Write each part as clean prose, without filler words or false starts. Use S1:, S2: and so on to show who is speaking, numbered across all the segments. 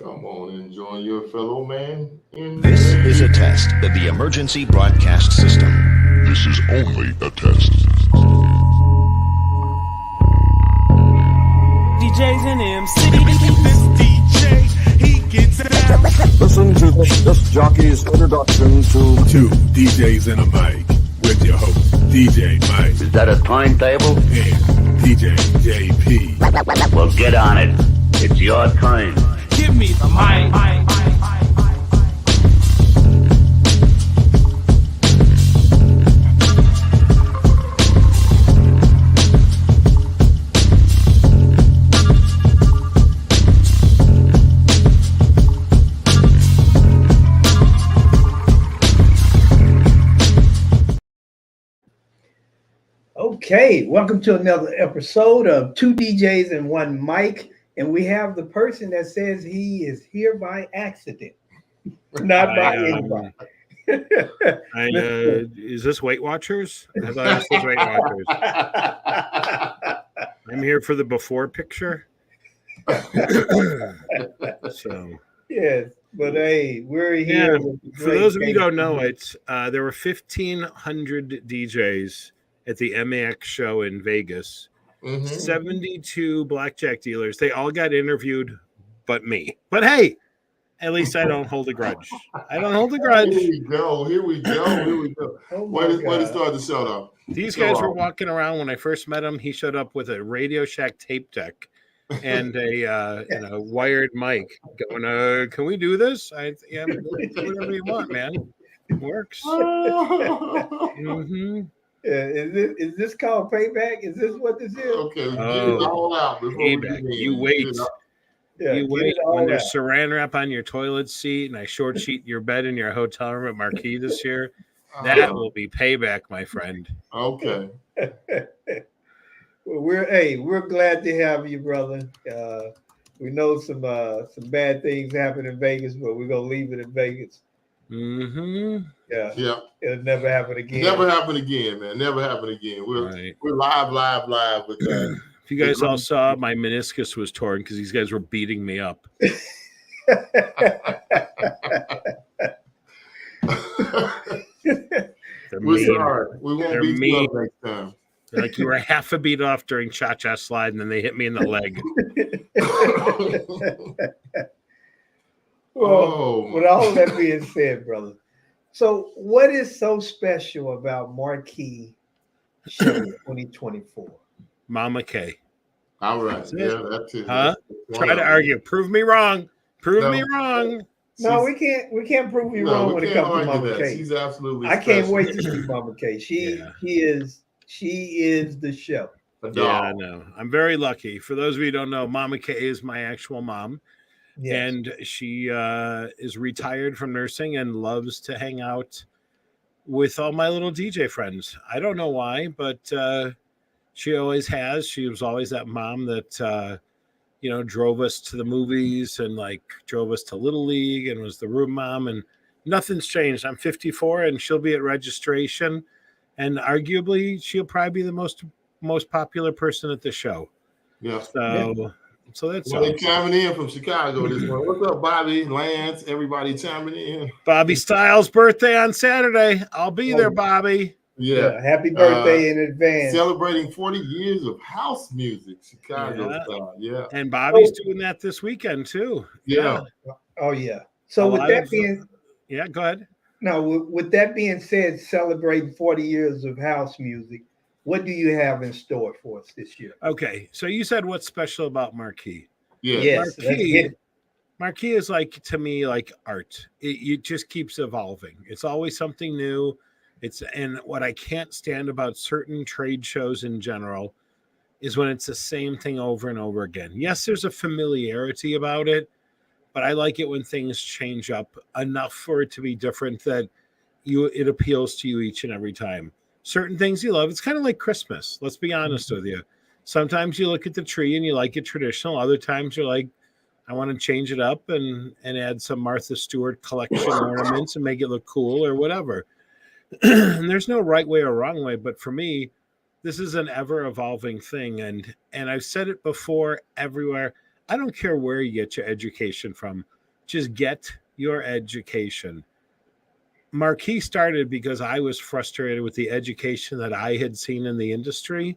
S1: Come on and join your fellow man.
S2: This is a test of the emergency broadcast system.
S3: This is only a test.
S4: DJs and MCs. This DJ, he gets down.
S5: Listen to this jockey's introduction to
S6: Two DJs and a mic with your host, DJ Mike.
S7: Is that a timetable?
S6: And DJ JP.
S7: Well, get on it. It's your turn.
S4: Give me the mic.
S8: Okay, welcome to another episode of Two DJs and One Mic. And we have the person that says he is here by accident, not by anybody.
S9: Is this Weight Watchers? I thought this was Weight Watchers. I'm here for the before picture. So
S8: yes, but hey, we're here.
S9: Yeah, for those of you who don't know, it's there were 1,500 DJs at the MAX show in Vegas. 72 blackjack dealers. They all got interviewed but me. But hey, at least I don't hold a grudge. I don't hold a grudge.
S1: Here we go. Way to start the show, though.
S9: These guys were walking around when I first met him. He showed up with a Radio Shack tape deck and a wired mic going, can we do this? Yeah, do whatever you want, man. It works.
S8: Is this called payback? Is this what this is?
S1: Okay, get it all out before
S9: payback. You wait. You wait when there's saran wrap on your toilet seat and I short sheet your bed in your hotel room at Marquee this year. That will be payback, my friend.
S1: Okay.
S8: Well, we're glad to have you, brother. We know some bad things happen in Vegas, but we're gonna leave it in Vegas. Yeah. It'll never happen again.
S1: Never happen again, man. Never happen again. We're live with that.
S9: If you guys all saw, my meniscus was torn because these guys were beating me up.
S1: We're sorry. We won't beat you up next time.
S9: They're like, you were half a beat off during cha-cha slide, and then they hit me in the leg.
S8: Well, with all that being said, brother, so what is so special about Marquee Show 2024?
S1: All
S9: Mama
S1: right.
S9: K.
S1: That's it.
S9: Huh? Try to argue. Prove me wrong. Me wrong.
S8: No, we can't prove you wrong when it comes to Mama K.
S1: She's absolutely
S8: I can't wait to see Mama K. She is the show.
S9: Yeah, I know. I'm very lucky. For those of you who don't know, Mama K is my actual mom. Yes. And she is retired from nursing and loves to hang out with all my little DJ friends. I don't know why, but she always has. She was always that mom that, drove us to the movies and drove us to Little League and was the room mom. And nothing's changed. I'm 54 and she'll be at registration. And arguably, she'll probably be the most popular person at the show.
S1: Yeah.
S9: So that's
S1: they chiming in from Chicago this morning. What's up, Bobby, Lance, everybody chiming in?
S9: Bobby Styles' birthday on Saturday. I'll be there, Bobby.
S1: Yeah.
S8: Happy birthday in advance.
S1: Celebrating 40 years of house music, Chicago style. Yeah.
S9: And Bobby's doing that this weekend too.
S1: Yeah.
S8: Oh yeah. So with that being,
S9: go ahead.
S8: Now, with that being said, celebrating 40 years of house music, what do you have in store for us this year?
S9: Okay, so you said what's special about Marquee?
S1: Yeah.
S8: Yes,
S9: Marquee is to me like art. It just keeps evolving. It's always something new. And what I can't stand about certain trade shows in general is when it's the same thing over and over again. Yes, there's a familiarity about it, but I like it when things change up enough for it to be different that it appeals to you each and every time. Certain things you love. It's kind of like Christmas. Let's be honest with you. Sometimes you look at the tree and you like it traditional. Other times you're like, I want to change it up and add some Martha Stewart collection ornaments and make it look cool or whatever. And there's no right way or wrong way. But for me, this is an ever evolving thing. And I've said it before everywhere. I don't care where you get your education from, just get your education. Marquee started because I was frustrated with the education that I had seen in the industry,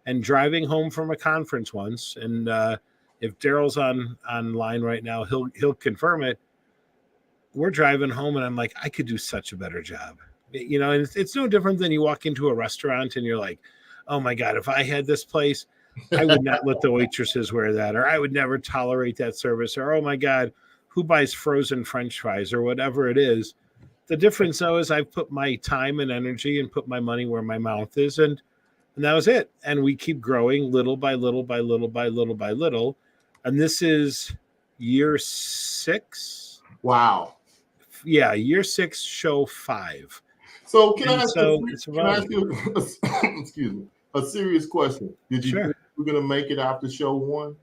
S9: and driving home from a conference once. And if Daryl's online right now, he'll confirm it. We're driving home, and I'm like, I could do such a better job. You know, and it's no different than you walk into a restaurant and you're like, oh my God, if I had this place, I would not let the waitresses wear that, or I would never tolerate that service, or oh my God, who buys frozen French fries, or whatever it is. The difference, though, is I've put my time and energy and put my money where my mouth is, and that was it. And we keep growing little by little by little by little by little. And this is year 6.
S1: Wow.
S9: Yeah, year 6, show 5.
S1: So can I ask you excuse me, a serious question? Did you think you were going to make it after show 1?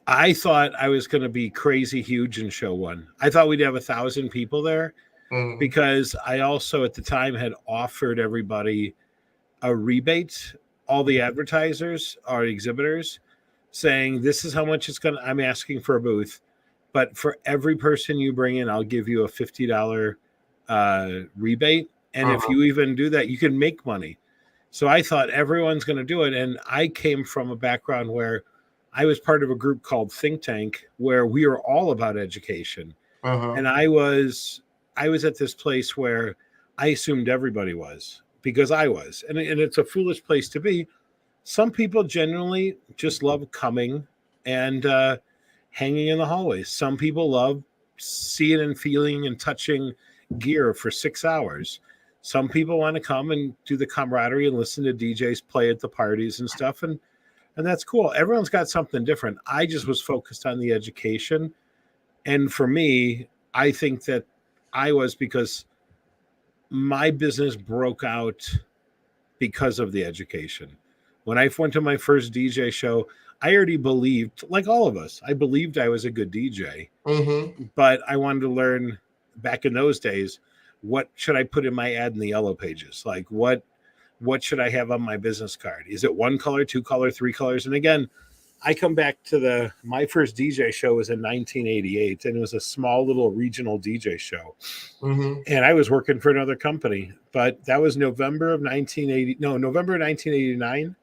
S9: I thought I was going to be crazy huge in show 1. I thought we'd have 1,000 people there, because I also at the time had offered everybody a rebate, all the advertisers or exhibitors, saying this is how much I'm asking for a booth, but for every person you bring in, I'll give you a $50 rebate. And if you even do that, you can make money. So I thought everyone's going to do it. And I came from a background where I was part of a group called Think Tank, where we were all about education. And I was at this place where I assumed everybody was, because I was. And it's a foolish place to be. Some people genuinely just love coming and hanging in the hallways. Some people love seeing and feeling and touching gear for 6 hours. Some people want to come and do the camaraderie and listen to DJs play at the parties and stuff. And that's cool. Everyone's got something different. I just was focused on the education. And for me, I think that I was, because my business broke out because of the education. When I went to my first DJ show, I already believed, like all of us, I believed I was a good DJ. But I wanted to learn, back in those days, what should I put in my ad in the yellow pages? Like what should I have on my business card? Is it 1 color, 2 color, 3 colors? And again, I come back to my first DJ show was in 1988, and it was a small little regional DJ show. And I was working for another company, but that was November of 1989.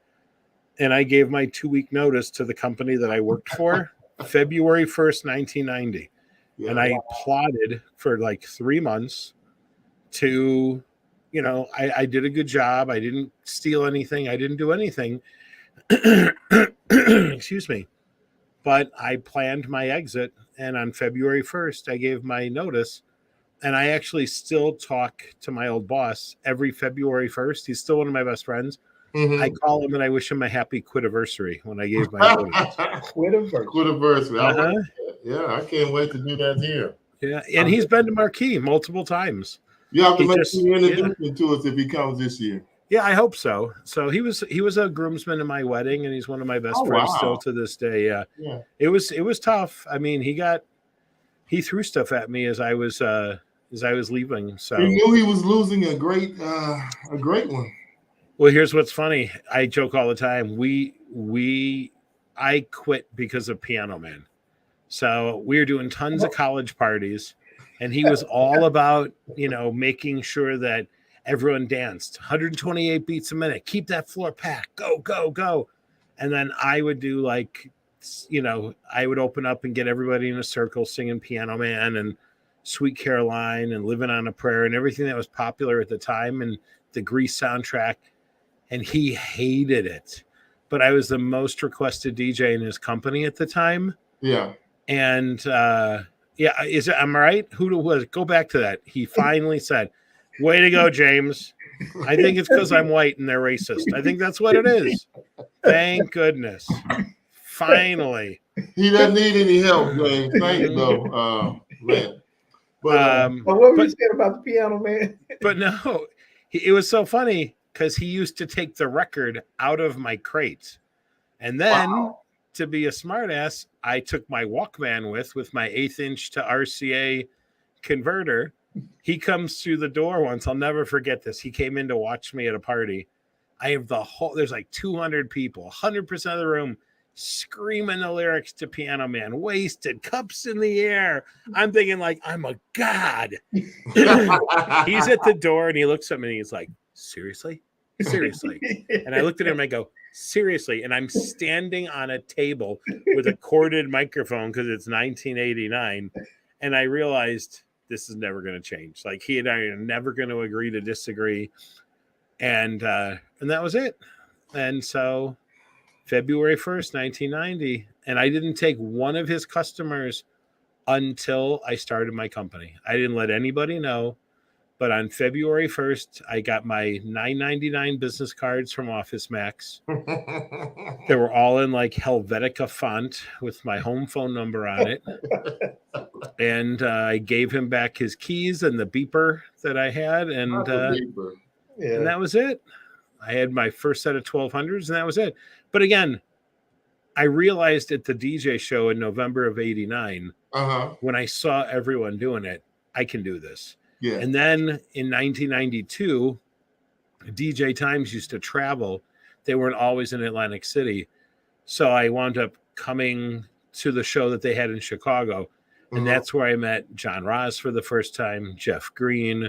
S9: And I gave my 2-week notice to the company that I worked for, February 1st, 1990. And I plotted for like 3 months to, you know, I did a good job. I didn't steal anything. I didn't do anything. Excuse me. But I planned my exit. And on February 1st, I gave my notice. And I actually still talk to my old boss every February 1st. He's still one of my best friends. I call him and I wish him a happy quitiversary when I gave my notice.
S1: Quitiversary. Yeah, I can't wait to do that here.
S9: Yeah, and he's been to Marquee multiple times.
S1: You have to make sure you introduce him to us if he comes this year.
S9: Yeah, I hope so. So he was a groomsman in my wedding, and he's one of my best friends still to this day. Yeah. It was tough. I mean, he threw stuff at me as I was leaving. So
S1: he knew he was losing a great one.
S9: Well, here's what's funny. I joke all the time. I quit because of Piano Man. So we were doing tons of college parties, and he was all about, you know, making sure that everyone danced 128 beats a minute. Keep that floor packed. Go, go, go. And then I would do, like, you know, I would open up and get everybody in a circle singing Piano Man and Sweet Caroline and Living on a Prayer and everything that was popular at the time, and the Grease soundtrack. And he hated it. But I was the most requested DJ in his company at the time.
S1: Yeah.
S9: And am I right? Who was it? Go back to that. He finally said, "Way to go, James. I think it's because I'm white and they're racist. I think that's what it is." Thank goodness. Finally.
S1: He doesn't need any help, James. Thank you, though, man.
S8: But what were you saying about the Piano Man?
S9: But no, it was so funny because he used to take the record out of my crate. And then, to be a smartass, I took my Walkman with my 1/8" to RCA converter. He comes through the door once. I'll never forget this. He came in to watch me at a party. I have there's like 200 people, 100% of the room screaming the lyrics to Piano Man, wasted, cups in the air. I'm thinking like, I'm a god. He's at the door and he looks at me and he's like, seriously? Seriously? And I looked at him and I go, seriously? And I'm standing on a table with a corded microphone because it's 1989. And I realized this is never going to change. Like he and I are never going to agree to disagree. And that was it. And so February 1st, 1990. And I didn't take one of his customers until I started my company. I didn't let anybody know. But on February 1st, I got my $9.99 business cards from Office Max. They were all in like Helvetica font with my home phone number on it. And I gave him back his keys and the beeper that I had. And that was it. I had my first set of 1200s and that was it. But again, I realized at the DJ show in November of 89, when I saw everyone doing it, I can do this.
S1: Yeah.
S9: And then in 1992, DJ Times used to travel. They weren't always in Atlantic City. So I wound up coming to the show that they had in Chicago. And that's where I met John Ross for the first time, Jeff Green,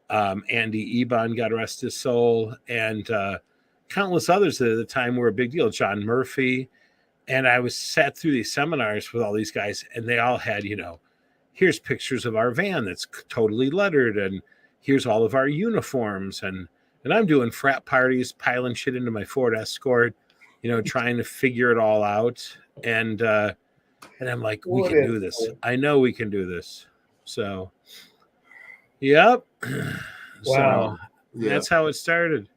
S9: Andy Ebon, God rest his soul, and countless others that at the time were a big deal, John Murphy. And I was sat through these seminars with all these guys, and they all had, here's pictures of our van that's totally lettered, and here's all of our uniforms, and I'm doing frat parties, piling shit into my Ford Escort, trying to figure it all out, and I'm like, we can do this. I know we can do this. So, yep.
S8: Wow.
S9: So that's how it started,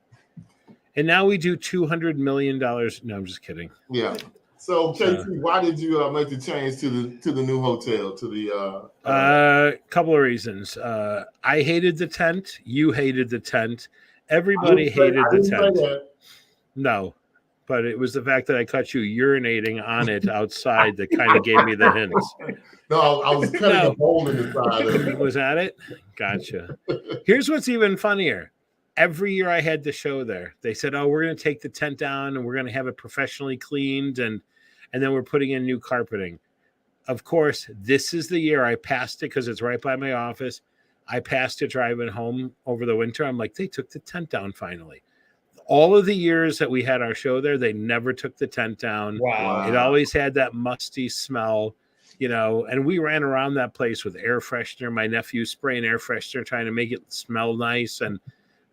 S9: and now we do $200 million. No, I'm just kidding.
S1: Yeah. So, KT, why did you make the change to the new hotel? To the
S9: couple of reasons. I hated the tent. You hated the tent. Everybody hated the tent. No, but it was the fact that I caught you urinating on it outside that kind of gave me the hints.
S1: No, I was cutting a hole in the side of it.
S9: Was that it? Gotcha. Here's what's even funnier. Every year I had the show there, they said, oh, we're going to take the tent down and we're going to have it professionally cleaned. And then we're putting in new carpeting. Of course, this is the year I passed it because it's right by my office. I passed it driving home over the winter. I'm like, they took the tent down finally. All of the years that we had our show there, they never took the tent down.
S8: Wow.
S9: It always had that musty smell, and we ran around that place with air freshener. My nephew spraying air freshener, trying to make it smell nice. And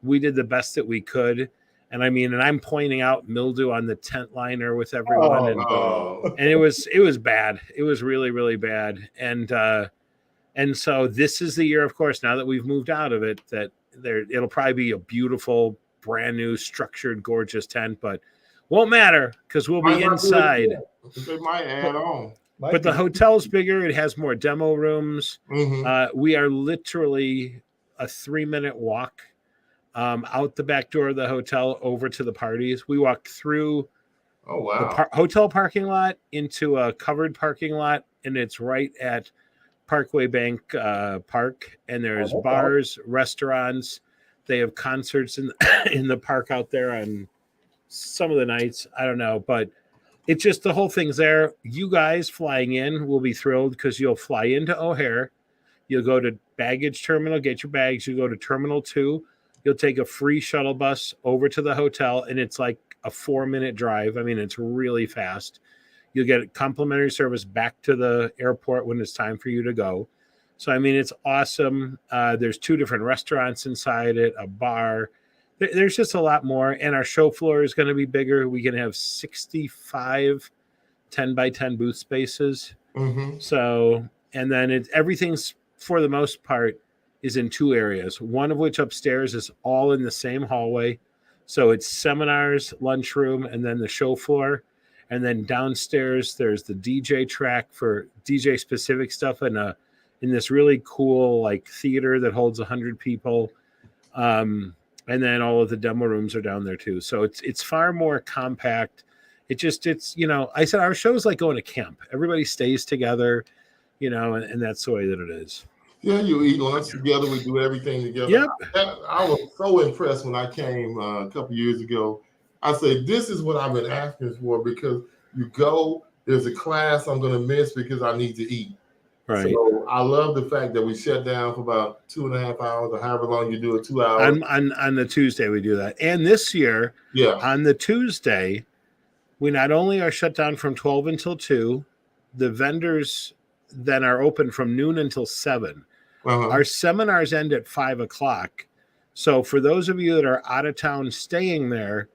S9: we did the best that we could. And I'm pointing out mildew on the tent liner with everyone. And it was bad. It was really, really bad. And so this is the year, of course, now that we've moved out of it, that it'll probably be a beautiful, brand new, structured, gorgeous tent, but won't matter because we'll be inside.
S1: They might add on.
S9: But the hotel's bigger. It has more demo rooms. We are literally a 3-minute walk out the back door of the hotel over to the parties. We walked through the hotel parking lot into a covered parking lot, and it's right at Parkway Bank Park. And there's bars, restaurants. They have concerts in the park out there on some of the nights. I don't know, but it's just the whole thing's there. You guys flying in will be thrilled because you'll fly into O'Hare. You'll go to baggage terminal, get your bags. You go to Terminal 2. You'll take a free shuttle bus over to the hotel, and it's like a 4-minute drive. It's really fast. You'll get complimentary service back to the airport when it's time for you to go. So, it's awesome. There's 2 different restaurants inside it, a bar. There's just a lot more. And our show floor is going to be bigger. We can have 65 10x10 booth spaces. So, and then everything's, for the most part, is in 2 areas, one of which upstairs is all in the same hallway. So it's seminars, lunchroom, and then the show floor. And then downstairs, there's the DJ track for DJ specific stuff in this really cool like theater that holds 100 people. And then all of the demo rooms are down there too. So it's far more compact. I said our show is like going to camp. Everybody stays together, and that's the way that it is.
S1: Yeah, you eat lunch together. We do everything together.
S9: Yep.
S1: I was so impressed when I came a couple years ago. I said, this is what I've been asking for, because you go. There's a class I'm gonna miss because I need to eat.
S9: Right.
S1: So I love the fact that we shut down for about 2.5 hours or however long you do it, 2 hours.
S9: On the Tuesday we do that. And this year, on the Tuesday, we not only are shut down from 12 until 2, the vendors then are open from noon until 7. Our seminars end at 5 o'clock. So for those of you that are out of town staying there,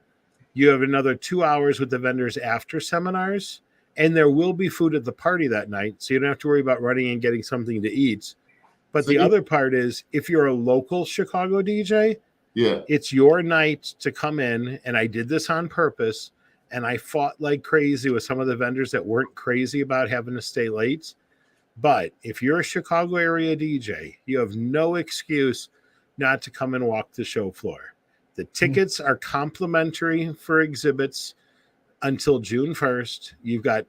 S9: you have another 2 hours with the vendors after seminars, and there will be food at the party that night. So you don't have to worry about running and getting something to eat. But the other part is, if you're a local Chicago DJ, it's your night to come in. And I did this on purpose. And I fought like crazy with some of the vendors that weren't crazy about having to stay late. But if you're a Chicago area DJ, you have no excuse not to come and walk the show floor. The tickets are complimentary for exhibits until June 1st. You've got,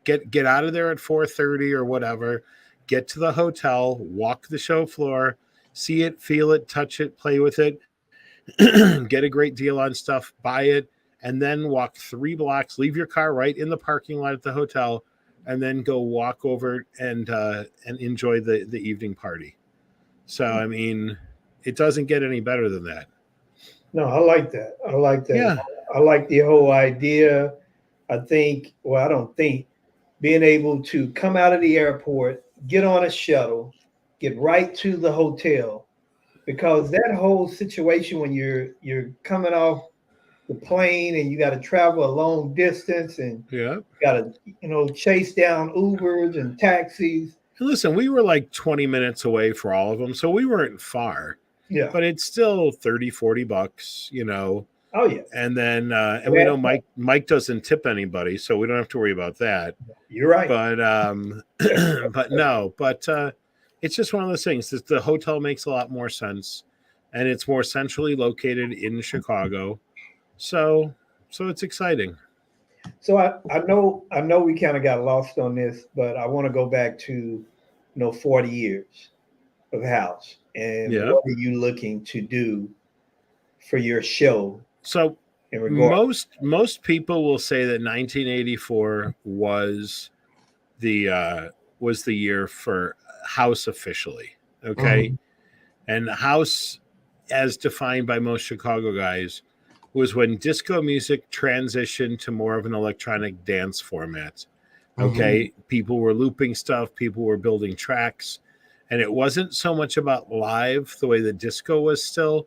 S9: get out of there at 4:30 or whatever. Get to the hotel, walk the show floor, see it, feel it, touch it, play with it, get a great deal on stuff, buy it, and then walk 3 blocks, leave your car right in the parking lot at the hotel, and then go walk over and enjoy the evening party. So, I mean, it doesn't get any better than that.
S8: No, I like that. I like that.
S9: Yeah.
S8: I like the whole idea. I don't think being able to come out of the airport, get on a shuttle, get right to the hotel, because that whole situation when you're coming off the plane and you got to travel a long distance and you got to chase down Ubers and taxis.
S9: Listen, we were like 20 minutes away for all of them, so we weren't far.
S8: Yeah.
S9: But it's still $30-$40,
S8: Oh yeah.
S9: And then and we know Mike doesn't tip anybody, so we don't have to worry about that.
S8: You're right.
S9: But it's just one of those things. The hotel makes a lot more sense, and it's more centrally located in Chicago. So it's exciting.
S8: So I know we kind of got lost on this, but I want to go back to 40 years of house and what are you looking to do for your show?
S9: So most people will say that 1984 was the year for house officially. Okay. And house, as defined by most Chicago guys, was when disco music transitioned to more of an electronic dance format. Okay. People were looping stuff, people were building tracks, and it wasn't so much about live the way the disco was still,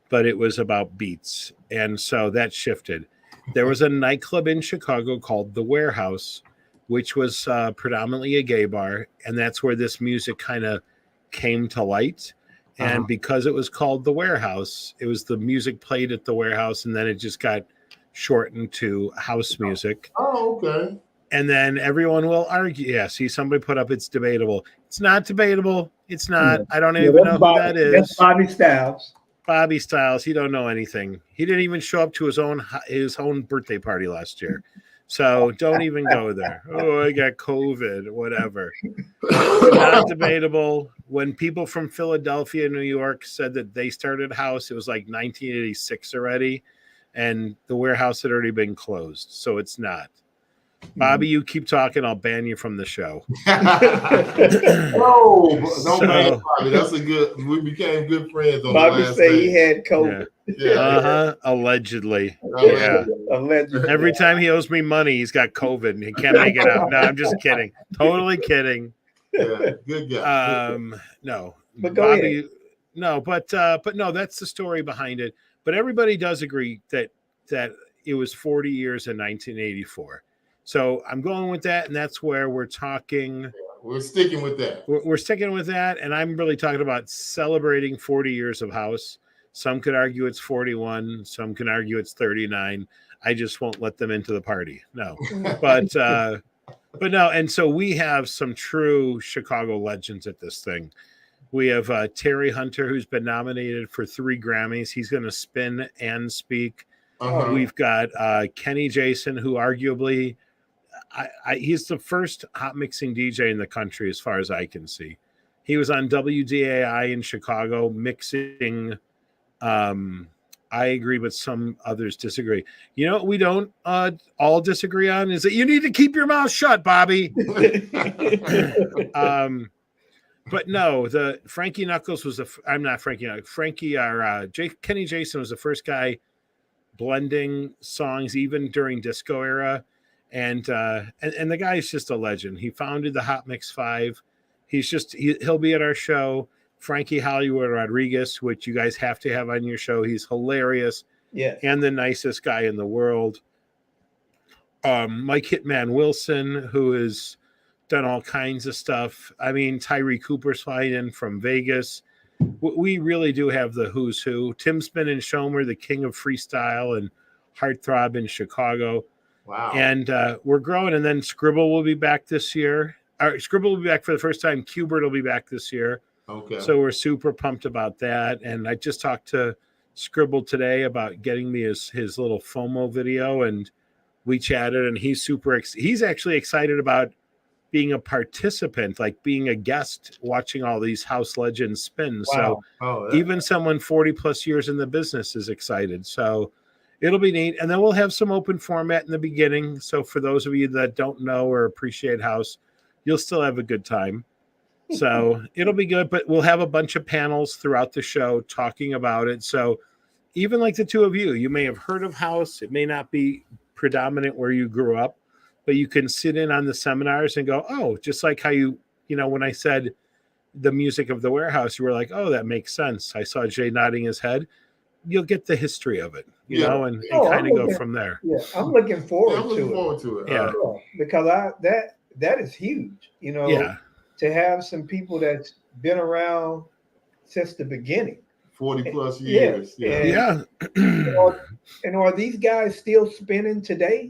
S9: but it was about beats. And so that shifted. There was a nightclub in Chicago called The Warehouse, which was predominantly a gay bar. And that's where this music kind of came to light. And because it was called The Warehouse, it was the music played at The Warehouse. And then it just got shortened to house music.
S1: Oh, okay.
S9: And then everyone will argue. Yeah, see, somebody put up it's debatable. It's not debatable. It's not. I don't even know who that is.
S8: That's Bobby Styles.
S9: Bobby Styles. He don't know anything. He didn't even show up to his own birthday party last year. So don't even go there. Oh, I got COVID, whatever. Not debatable. When people from Philadelphia and New York said that they started house, it was like 1986 already. And the Warehouse had already been closed. So it's not. Bobby, you keep talking, I'll ban you from the show.
S1: No, don't ban Bobby. That's we became good friends on
S8: Bobby
S1: the last
S8: say
S1: day.
S8: he had COVID.
S1: Yeah.
S9: Allegedly.
S1: Yeah.
S8: Allegedly.
S9: Every time he owes me money, he's got COVID and he can't make it out. No, I'm just kidding. Totally kidding.
S1: Yeah, good guy.
S9: No.
S8: But go ahead.
S9: No, but no, that's the story behind it. But everybody does agree that it was 40 years in 1984. So I'm going with that, and that's where we're talking.
S1: We're sticking with that.
S9: We're sticking with that, and I'm really talking about celebrating 40 years of house. Some could argue it's 41. Some can argue it's 39. I just won't let them into the party. No, but no. And so we have some true Chicago legends at this thing. We have Terry Hunter, who's been nominated for 3 Grammys. He's going to spin and speak. We've got Kenny Jason, who arguably he's the first hot mixing DJ in the country, as far as I can see. He was on WDAI in Chicago mixing I agree, but some others disagree. You know what we don't all disagree on is that you need to keep your mouth shut, Bobby. But no, the Frankie Knuckles was I'm not Frankie Knuckles. Frankie or Kenny Jason was the first guy blending songs even during disco era, and the guy's just a legend. He founded the Hot Mix 5. He'll be at our show. Frankie Hollywood Rodriguez, which you guys have to have on your show. He's hilarious, and the nicest guy in the world. Mike Hitman Wilson, who has done all kinds of stuff. I mean, Tyree Cooper's flying in from Vegas. We really do have the who's who. Tim Spin and Schomer, the king of freestyle and heartthrob in Chicago.
S1: Wow.
S9: And we're growing. And then Scribble will be back this year. Scribble will be back for the first time. Qbert will be back this year.
S1: Okay.
S9: So we're super pumped about that. And I just talked to Scribble today about getting me his little FOMO video, and we chatted, and he's actually excited about being a participant, like being a guest, watching all these house legends spin.
S1: Wow.
S9: So even someone 40 plus years in the business is excited. So it'll be neat. And then we'll have some open format in the beginning. So for those of you that don't know or appreciate house, you'll still have a good time. So it'll be good, but we'll have a bunch of panels throughout the show talking about it. So even like the two of you may have heard of house. It may not be predominant where you grew up, but you can sit in on the seminars and go, oh, just like how when I said the music of the warehouse, you were like, oh, that makes sense. I saw Jay nodding his head. You'll get the history of it, and kind of go from there.
S8: Yeah, I'm looking forward
S1: to it.
S8: Yeah, because that is huge, to have some people that's been around since the beginning.
S1: 40 plus years.
S9: Yeah.
S8: And are these guys still spinning today?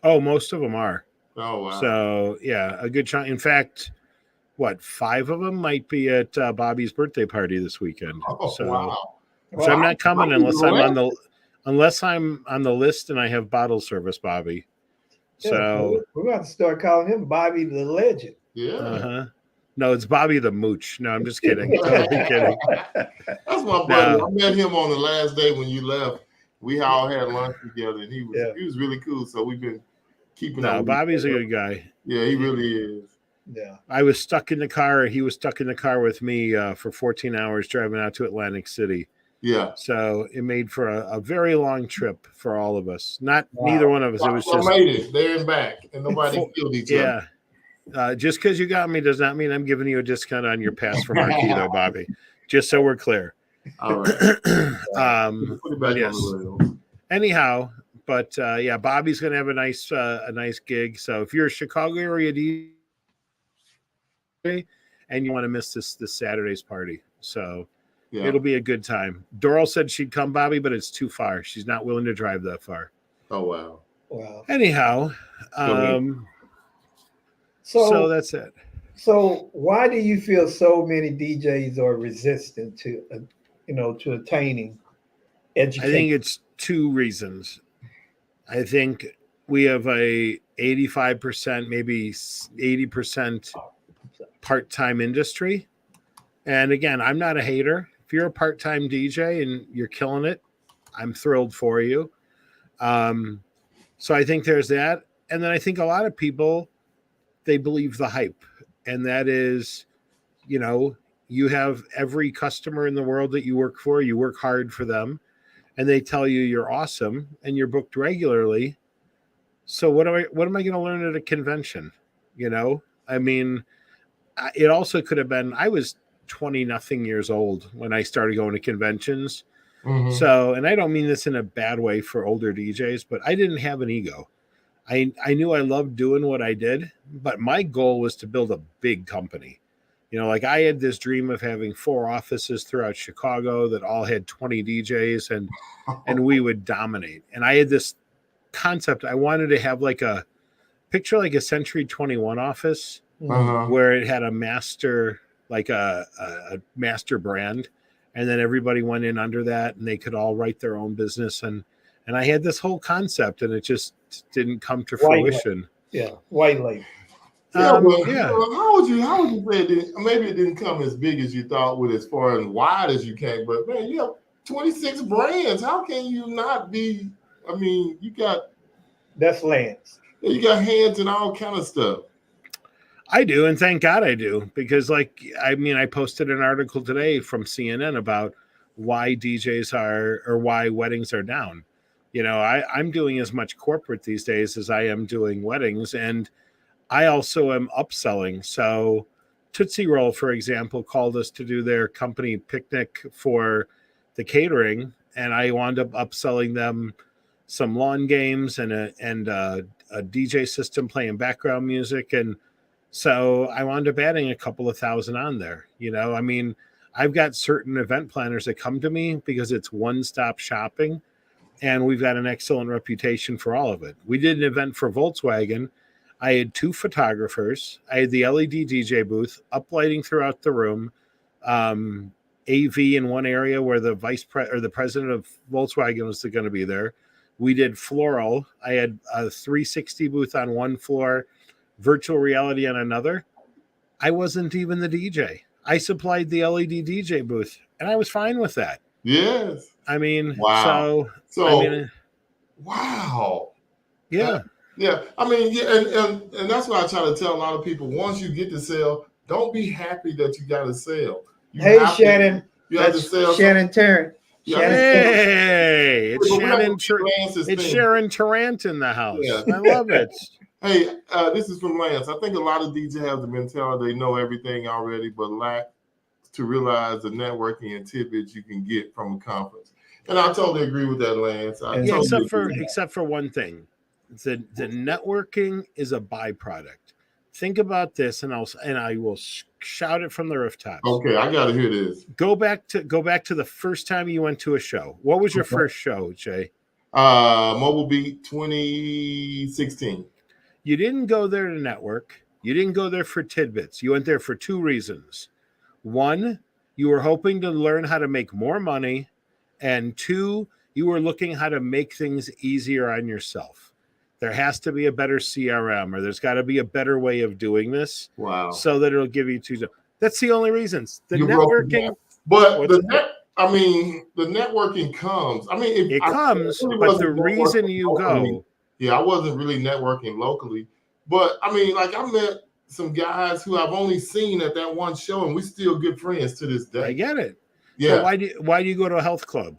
S9: Oh, most of them are.
S1: Oh, wow.
S9: So, yeah, a good chunk. In fact, 5 of them might be at Bobby's birthday party this weekend.
S1: Oh,
S9: so,
S1: wow.
S9: So I'm not coming unless I'm on the list and I have bottle service, Bobby.
S8: Yeah,
S9: so
S8: we're about to start calling him Bobby the Legend.
S1: Yeah.
S9: Uh-huh. No, it's Bobby the Mooch. No, I'm just kidding. Totally kidding.
S1: That's my brother. I met him on the last day when you left. We all had lunch together, and he was really cool. So we've been keeping.
S9: No, Bobby's a good guy.
S1: Yeah, he really is.
S8: Yeah.
S9: I was stuck in the car. He was stuck in the car with me for 14 hours driving out to Atlantic City.
S1: Yeah.
S9: So it made for a very long trip for all of us. Neither one of us. It was just
S1: made it there and back, and nobody killed each other.
S9: Yeah. Just because you got me does not mean I'm giving you a discount on your pass for Marquee, though, Bobby. Just so we're clear.
S1: All right.
S9: Yes. Anyhow, but Bobby's going to have a nice gig. So if you're a Chicago area DJ and you want to miss this Saturday's party, so it'll be a good time. Doral said she'd come, Bobby, but it's too far. She's not willing to drive that far.
S1: Oh wow.
S8: Wow.
S9: Anyhow, so that's it.
S8: So why do you feel so many DJs are resistant to to attaining education?
S9: I think it's 2 reasons. I think we have a 85%, maybe 80% part-time industry. And again, I'm not a hater. If you're a part-time DJ and you're killing it, I'm thrilled for you. So I think there's that. And then I think a lot of people, they believe the hype. And that is, you have every customer in the world that you work for, you work hard for them, and they tell you you're awesome and you're booked regularly. So what am I going to learn at a convention? I mean, it also could have been, I was 20-nothing years old when I started going to conventions. Mm-hmm. So, and I don't mean this in a bad way for older DJs, but I didn't have an ego. I knew I loved doing what I did, but my goal was to build a big company. I had this dream of having 4 offices throughout Chicago that all had 20 DJs and we would dominate. And I had this concept. I wanted to have like a Century 21 office where it had a master, like a master brand. And then everybody went in under that and they could all write their own business. And I had this whole concept and it just didn't come to fruition.
S8: White label.
S1: How would you say it didn't, maybe it didn't come as big as you thought with as far as wide as you can, but man, 26 brands. How can you not be? I mean,
S8: that's Lance.
S1: You got hands and all kind of stuff.
S9: I do, and thank God I do, because I posted an article today from CNN about why why weddings are down. I'm doing as much corporate these days as I am doing weddings, and I also am upselling. So Tootsie Roll, for example, called us to do their company picnic for the catering, and I wound up upselling them some lawn games and a DJ system playing background music. And so I wound up adding a couple of thousand on there. I've got certain event planners that come to me because it's one-stop shopping, and we've got an excellent reputation for all of it. We did an event for Volkswagen. I had 2 photographers. I had the LED DJ booth, uplighting throughout the room, AV in one area where the the president of Volkswagen was going to be there. We did floral. I had a 360 booth on one floor, virtual reality on another. I wasn't even the DJ. I supplied the LED DJ booth, and I was fine with that.
S1: Yes.
S9: Wow.
S1: Wow.
S9: Yeah.
S1: Yeah. And that's why I try to tell a lot of people, once you get to sell, don't be happy that you got to sell.
S8: Hey, Shannon.
S1: You have to sell.
S8: Shannon Tarrant.
S9: Hey, it's Shannon. It's Sharon Tarrant in the house. Yeah. I love it.
S1: Hey, this is from Lance. I think a lot of DJs have the mentality they know everything already, but lack to realize the networking and tidbits you can get from a conference. And I totally agree with that, Lance.
S9: Except for one thing, the networking is a byproduct. Think about this, and I will shout it from the rooftops.
S1: Okay, I got to hear this.
S9: Go back to the first time you went to a show. What was your first show, Jay?
S1: Mobile Beat 2016.
S9: You didn't go there to network. You didn't go there for tidbits. You went there for 2 reasons. 1, you were hoping to learn how to make more money, and 2, you were looking how to make things easier on yourself. There has to be a better CRM, or there's got to be a better way of doing this.
S1: Wow.
S9: So that it'll give you 2. That's the only reasons. The networking.
S1: But the networking comes.
S9: It comes, but the reason you go.
S1: Yeah, I wasn't really networking locally. But I met some guys who I've only seen at that one show, and we're still good friends to this day.
S9: I get it.
S1: Yeah.
S9: So why do you go to a health club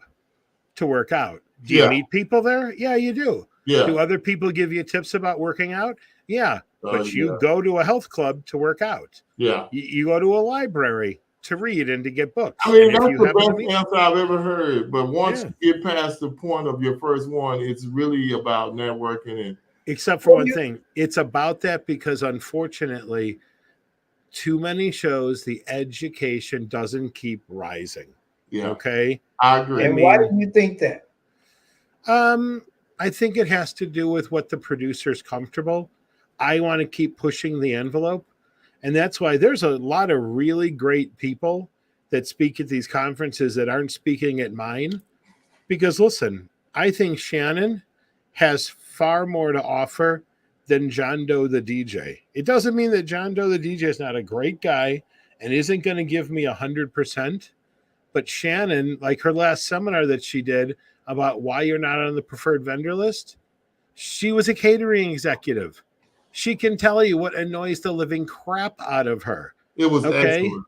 S9: to work out? Do you meet people there? Yeah, you do.
S1: Yeah.
S9: Do other people give you tips about working out? Yeah. But you go to a health club to work out.
S1: Yeah.
S9: You go to a library to read and to get books.
S1: That's the best answer I've ever heard. But once you get past the point of your first one, it's really about networking.
S9: Except for one thing. It's about that because, unfortunately, too many shows, the education doesn't keep rising.
S1: Yeah.
S9: Okay?
S1: I agree.
S8: And why do you think that?
S9: I think it has to do with what the producer's comfortable. I want to keep pushing the envelope. And that's why there's a lot of really great people that speak at these conferences that aren't speaking at mine. Because listen, I think Shannon has far more to offer than John Doe the DJ. It doesn't mean that John Doe the DJ is not a great guy and isn't going to give me 100%. But Shannon, like her last seminar that she did about why you're not on the preferred vendor list, she was a catering executive. She can tell you what annoys the living crap out of her.
S1: It was excellent.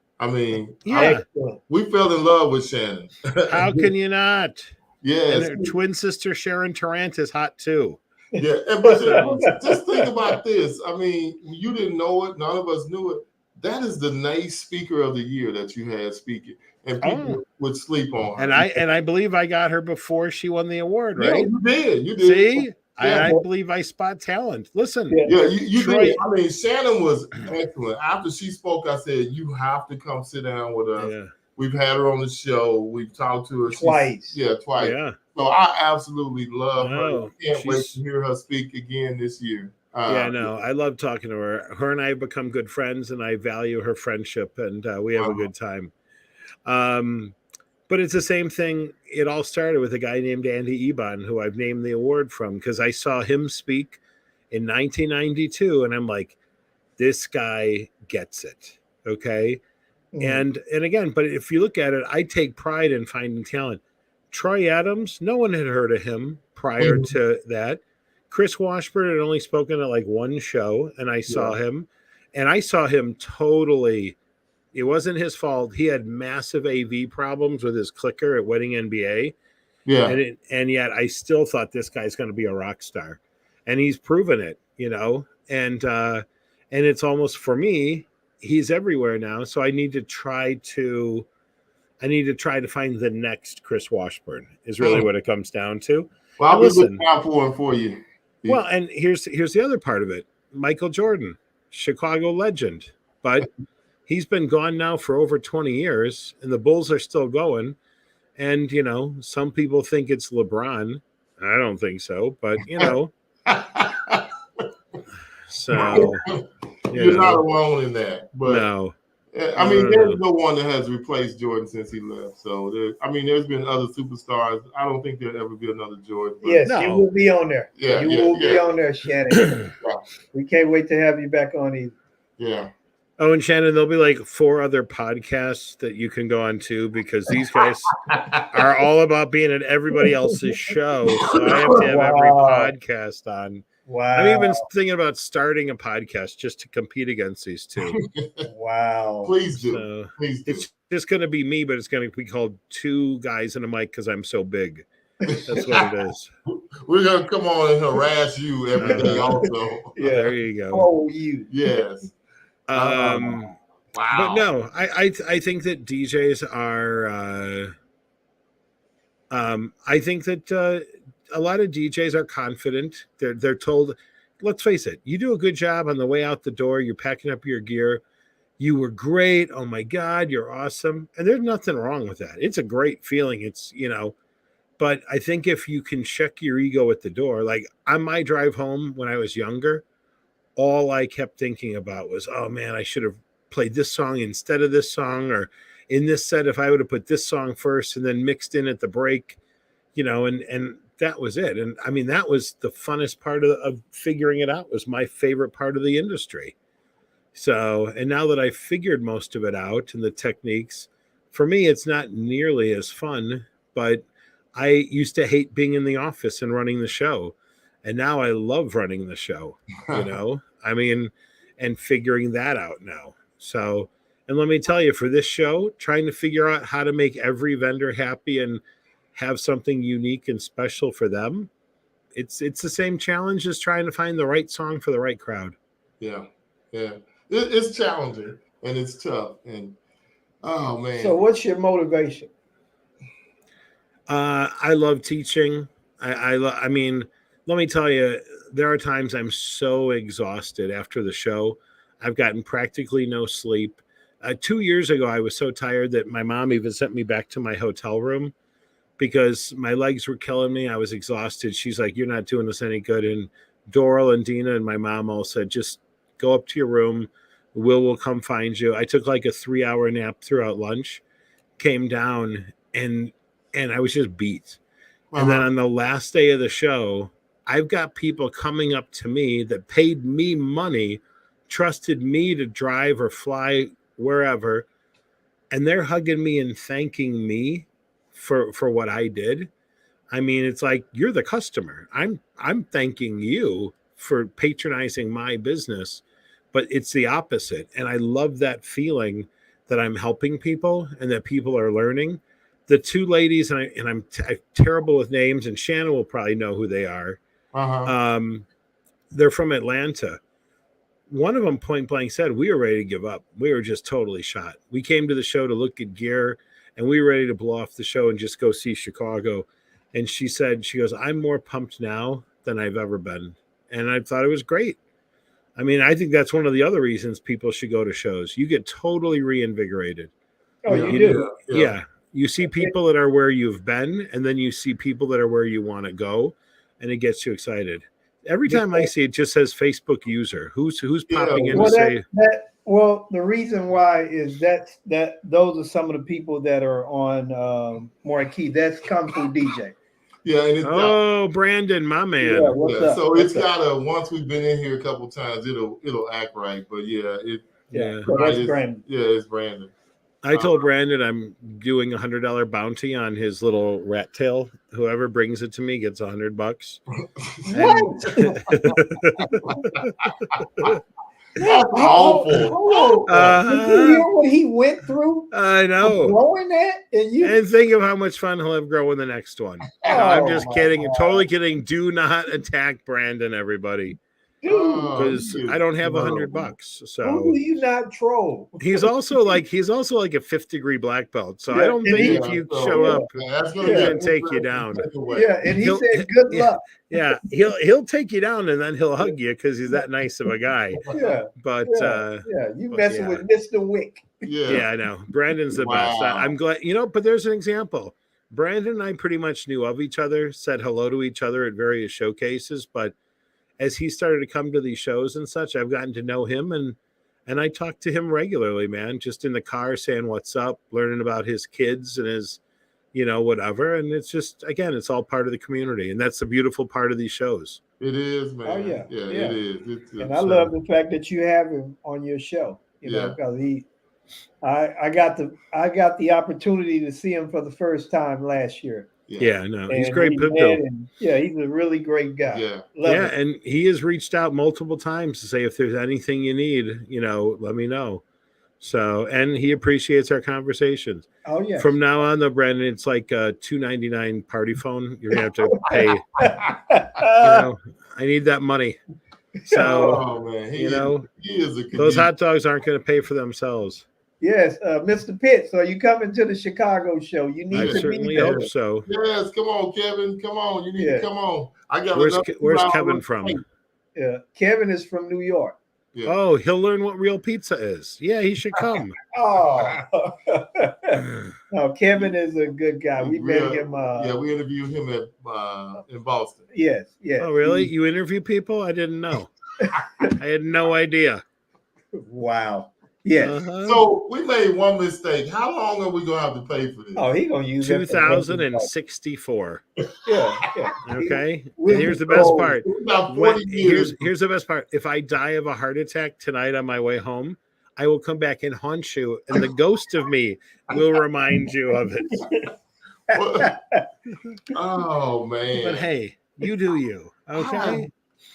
S1: We fell in love with Shannon.
S9: How can you not?
S1: Yes.
S9: And her twin sister Sharon Tarrant is hot too.
S1: Yeah, but just think about this. You didn't know it. None of us knew it. That is the nice speaker of the year that you had speaking, and people would sleep on her.
S9: And I believe I got her before she won the award, right?
S1: Yeah, you did.
S9: See, I believe I spot talent. Listen,
S1: you did. Shannon was excellent. After she spoke, I said, "You have to come sit down with us." Yeah. We've had her on the show. We've talked to her
S8: twice.
S1: Twice.
S9: Yeah.
S1: So I absolutely love her. Can't wait to hear her speak again this year.
S9: I love talking to her. Her and I have become good friends, and I value her friendship, and we have a good time. But it's the same thing. It all started with a guy named Andy Ebon, who I've named the award from, because I saw him speak in 1992, and I'm like, this guy gets it. Okay. Mm. And again, but if you look at it, I take pride in finding talent. Troy Adams, no one had heard of him prior to that. Chris Washburn had only spoken at like one show, and I saw him. And I saw him totally. It wasn't his fault. He had massive AV problems with his clicker at Wedding NBA.
S1: Yeah.
S9: And yet I still thought this guy's going to be a rock star. And he's proven it, you know. And it's almost, for me, he's everywhere now. So I need to try to find the next Chris Washburn is really what it comes down to.
S1: Well, I'll be looking out for you.
S9: Well, and here's the other part of it. Michael Jordan, Chicago legend, but he's been gone now for over 20 years, and the Bulls are still going. And, you know, some people think it's LeBron. I don't think so, but, you know. So,
S1: you're not alone in that. But
S9: no.
S1: I mean, there's no one that has replaced Jordan since he left. So, there's been other superstars. I don't think there'll ever be another Jordan.
S8: Yes, you will be on there.
S1: Yeah,
S8: you will be on there, Shannon. We can't wait to have you back on either.
S1: Yeah.
S9: Oh, and Shannon, there'll be like 4 other podcasts that you can go on to, because these guys are all about being at everybody else's show. So I have to have every podcast on.
S8: Wow.
S9: I'm even thinking about starting a podcast just to compete against these two.
S8: Wow.
S1: Please do.
S9: So
S1: Please do.
S9: it's just going to be me, but it's going to be called Two Guys and a Mic because I'm so big. That's what it is.
S1: We're going to come on and harass you every day also.
S9: Yeah. There you go.
S8: Oh, you.
S1: Yes.
S9: Wow. But no, I think that DJs are I think that a lot of DJs are confident. They're told, let's face it, you do a good job on the way out the door, you're packing up your gear. You were great. Oh my God, you're awesome. And there's nothing wrong with that. It's a great feeling. It's, you know, but I think if you can check your ego at the door, like on my drive home when I was younger, all I kept thinking about was, oh man, I should have played this song instead of this song, or in this set, if I would have put this song first and then mixed in at the break, you know, and that was it. And I mean, that was the funnest part of figuring it out, was my favorite part of the industry. So, and now that I've figured most of it out and the techniques, for me, it's not nearly as fun, but I used to hate being in the office and running the show. And now I love running the show, you know, I mean, and figuring that out now. So, and let me tell you, for this show, trying to figure out how to make every vendor happy and have something unique and special for them, it's the same challenge as trying to find the right song for the right crowd.
S1: Yeah. It's challenging and it's tough. And oh man.
S8: So what's your motivation?
S9: I love teaching. I mean, let me tell you, there are times I'm so exhausted after the show. I've gotten practically no sleep. 2 years ago, I was so tired that my mom even sent me back to my hotel room because my legs were killing me. I was exhausted. She's like, you're not doing us any good. And Doral and Dina and my mom all said, just go up to your room. Will come find you. I took like a 3-hour nap throughout lunch, came down, and I was just beat. And then on the last day of the show, I've got people coming up to me that paid me money, trusted me to drive or fly wherever, and they're hugging me and thanking me for what I did. I mean, it's like, you're the customer. I'm thanking you for patronizing my business, but it's the opposite. And I love that feeling that I'm helping people and that people are learning. The two ladies, and I'm terrible with names, and Shannon will probably know who they are. They're from Atlanta. One of them point blank said, we were ready to give up. We were just totally shot. We came to the show to look at gear, and we were ready to blow off the show and just go see Chicago. And she said, she goes, I'm more pumped now than I've ever been. And I thought it was great. I mean, I think that's one of the other reasons people should go to shows. You get totally reinvigorated.
S8: Oh, you do?
S9: Yeah. You see people that are where you've been, and then you see people that are where you want to go, and it gets you excited. Every time I see it, just says Facebook user. Who's popping in to say?
S8: Well, the reason why is that those are some of the people that are on Marquee. That's Kung Fu DJ.
S1: Yeah, and it's
S9: Brandon, my man.
S8: Yeah, what's up?
S1: So it's gotta, once we've been in here a couple times, it'll act right. But
S8: So that's Brandon.
S1: Yeah, it's Brandon.
S9: I told Brandon I'm doing $100 bounty on his little rat tail. Whoever brings it to me gets $100.
S1: That's awful.
S8: Hold on. Did you hear what he went through?
S9: I know.
S8: Growing that,
S9: And think of how much fun he'll have growing the next one. I'm just kidding. Totally kidding. Do not attack Brandon, everybody. Because I don't have $100. So
S8: who do you not troll?
S9: he's also like a 5th-degree black belt. So I don't think if you show up, he's gonna take you down.
S8: Yeah, and he said good luck.
S9: Yeah, he'll take you down and then he'll hug you because he's that nice of a guy.
S8: Yeah,
S9: but
S8: you messing with Mr. Wick.
S9: Yeah, I know. Brandon's the best. I'm glad, but there's an example. Brandon and I pretty much knew of each other, said hello to each other at various showcases, but as he started to come to these shows and such, I've gotten to know him and I talk to him regularly, man, just in the car saying what's up, learning about his kids and his, whatever. And it's just, again, it's all part of the community. And that's the beautiful part of these shows.
S1: It is, man.
S8: Oh, yeah.
S1: It is.
S8: And I love the fact that you have him on your show, because I got the opportunity to see him for the first time last year.
S9: Yeah, no, he's great.
S8: He's a really great guy.
S9: And he has reached out multiple times to say if there's anything you need, let me know. So, and he appreciates our conversations.
S8: Oh yeah.
S9: From now on, though, Brandon, it's like a $2.99 party phone. You're gonna have to pay. I need that money. So,
S1: man.
S9: He is those hot dogs aren't going to pay for themselves.
S8: Yes, Mr. Pitts, are you coming to the Chicago show? You need to
S9: certainly
S8: be there.
S9: hope so.
S1: Yes, come on, Kevin. Come on. You need to come on. I got
S9: where's Kevin from?
S8: Yeah, Kevin is from New York.
S1: Yeah.
S9: Oh, he'll learn what real pizza is. Yeah, he should come.
S8: No, Kevin is a good guy. We met him.
S1: We interviewed him in Boston.
S8: Yes.
S9: Oh, really? You interview people? I didn't know. I had no idea.
S8: Wow. Yes.
S1: So we made one mistake. How long are we gonna have to pay for this?
S8: Oh, he's gonna use
S9: 2064.
S8: Yeah.
S9: Okay. Here's the best part.
S1: About 40 years.
S9: Here's the best part. If I die of a heart attack tonight on my way home, I will come back and haunt you, and the ghost of me will remind you of it.
S1: Oh man.
S9: But hey, you do you. Okay.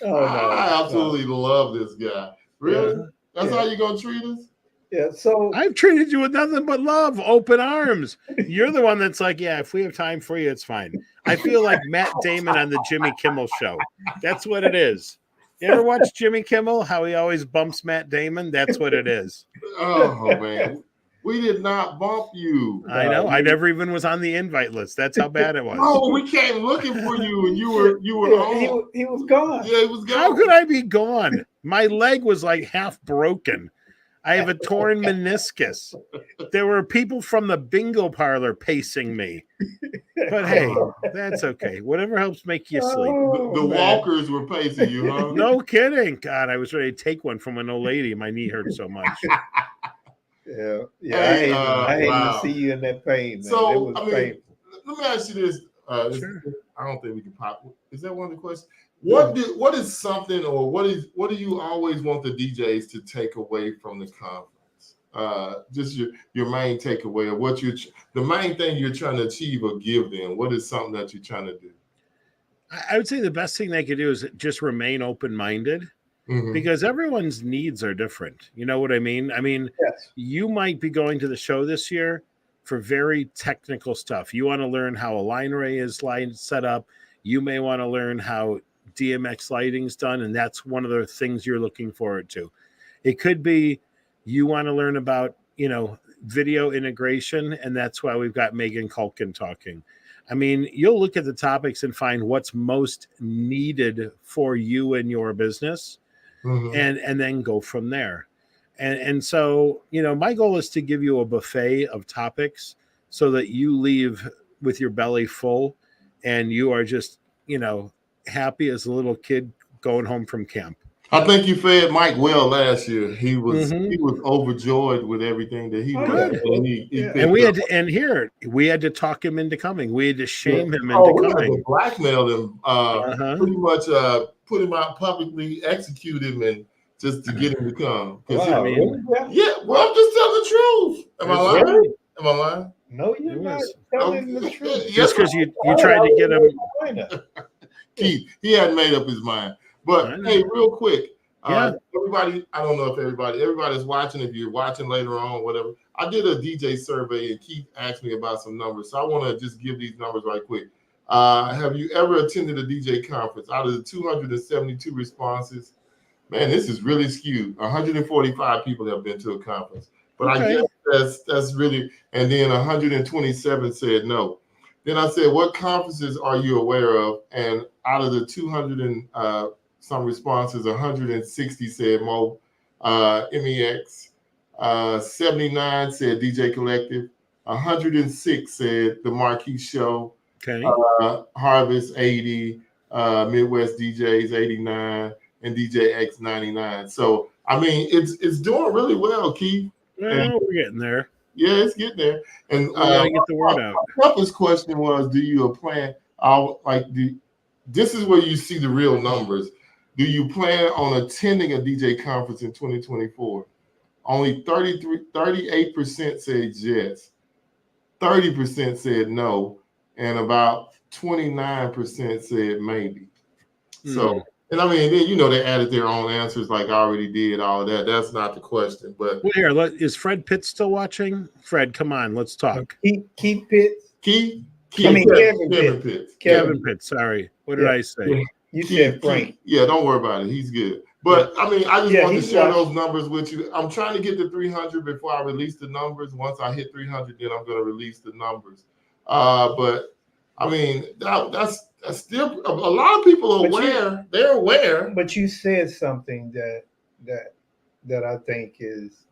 S1: I absolutely love this guy. Really? That's how you're gonna treat us?
S8: Yeah, so
S9: I've treated you with nothing but love, open arms. You're the one that's like, yeah, if we have time for you, it's fine. I feel like Matt Damon on the Jimmy Kimmel show. That's what it is. You ever watch Jimmy Kimmel? How he always bumps Matt Damon? That's what it is.
S1: Oh man. We did not bump you.
S9: I know. I never even was on the invite list. That's how bad it was.
S1: Oh, we came looking for you, and you were on.
S8: He was gone.
S1: Yeah, he was gone.
S9: How could I be gone? My leg was like half broken. I have a torn meniscus. There were people from the bingo parlor pacing me. But hey, that's okay. Whatever helps make you sleep.
S1: The walkers were pacing you, huh?
S9: No kidding. God, I was ready to take one from an old lady. My knee hurt so much.
S8: Yeah.
S1: Hey,
S8: I hate to see you in that pain, man.
S1: So,
S8: It was painful.
S1: let me ask you this.
S9: Sure.
S1: I don't think we can pop. Is that one of the questions? What is something, or what do you always want the DJs to take away from the conference? Just your main takeaway, or what the main thing you're trying to achieve or give them. What is something that you're trying to do?
S9: I would say the best thing they could do is just remain open-minded. Because everyone's needs are different. You know what I mean? I mean,
S8: yes.
S9: You might be going to the show this year for very technical stuff. You want to learn how a line array is set up. You may want to learn how DMX lighting's done, and that's one of the things you're looking forward to. It could be you want to learn about, video integration, and that's why we've got Megan Culkin talking. I mean, you'll look at the topics and find what's most needed for you and your business. And then go from there. And so, my goal is to give you a buffet of topics so that you leave with your belly full and you are just, happy as a little kid going home from camp.
S1: I think you fed Mike well last year. He was overjoyed with everything that he did.
S9: And we had to talk him into coming. We had to shame him into coming.
S1: We had to blackmail him, pretty much put him out publicly, execute him, just to get him to come. 'Cause
S8: Wow,
S9: I mean,
S8: really? Yeah.
S1: yeah, well, I'm just telling the truth. Am I lying?
S8: Really?
S1: Am I lying?
S8: No, you're
S9: It
S8: not
S9: was.
S8: telling the truth.
S1: Yes,
S9: Just because you
S8: I
S9: tried to get him.
S1: Keith, he hadn't made up his mind. But
S9: I know.
S1: hey, real quick,
S9: Yeah.
S1: everybody, I don't know if everybody's watching. If you're watching later on, whatever, I did a DJ survey and Keith asked me about some numbers. So I want to just give these numbers right quick. Have you ever attended a DJ conference? Out of the 272 responses, man, this is really skewed. 145 people have been to a conference. But I
S9: Okay.
S1: guess that's really, and then 127 said no. Then I said, what conferences are you aware of? And out of the 200 and some responses, 160 said Mo, MEX, 79 said DJ Collective, 106 said the Marquee Show,
S9: Okay.
S1: Harvest 80, Midwest DJs 89, and DJ X 99. So I mean, it's doing really well, Keith.
S9: Well, we're getting there.
S1: Yeah, it's getting there. And
S9: We gotta get the word out.
S1: Papa's question was, do you plan? This is where you see the real numbers. Do you plan on attending a DJ conference in 2024? Only 38% said yes, 30% said no, and about 29% said maybe. So, and I mean, then, they added their own answers like I already did, all of that. That's not the question. But
S9: Well, here, is Fred Pitt still watching? Fred, come on, let's talk.
S8: Keith Pitts.
S1: Kevin
S8: Kevin
S1: Pitts.
S9: Kevin Pitt, sorry. What did I say?
S8: You said Frank.
S1: Yeah, don't worry about it. He's good. But I mean, I just wanted to share
S8: watched.
S1: those numbers with you. I'm trying to get to 300 before I release the numbers. Once I hit 300, then I'm going to release the numbers. But I mean, that's still a lot of people are aware. They're aware.
S8: But you said something that I think is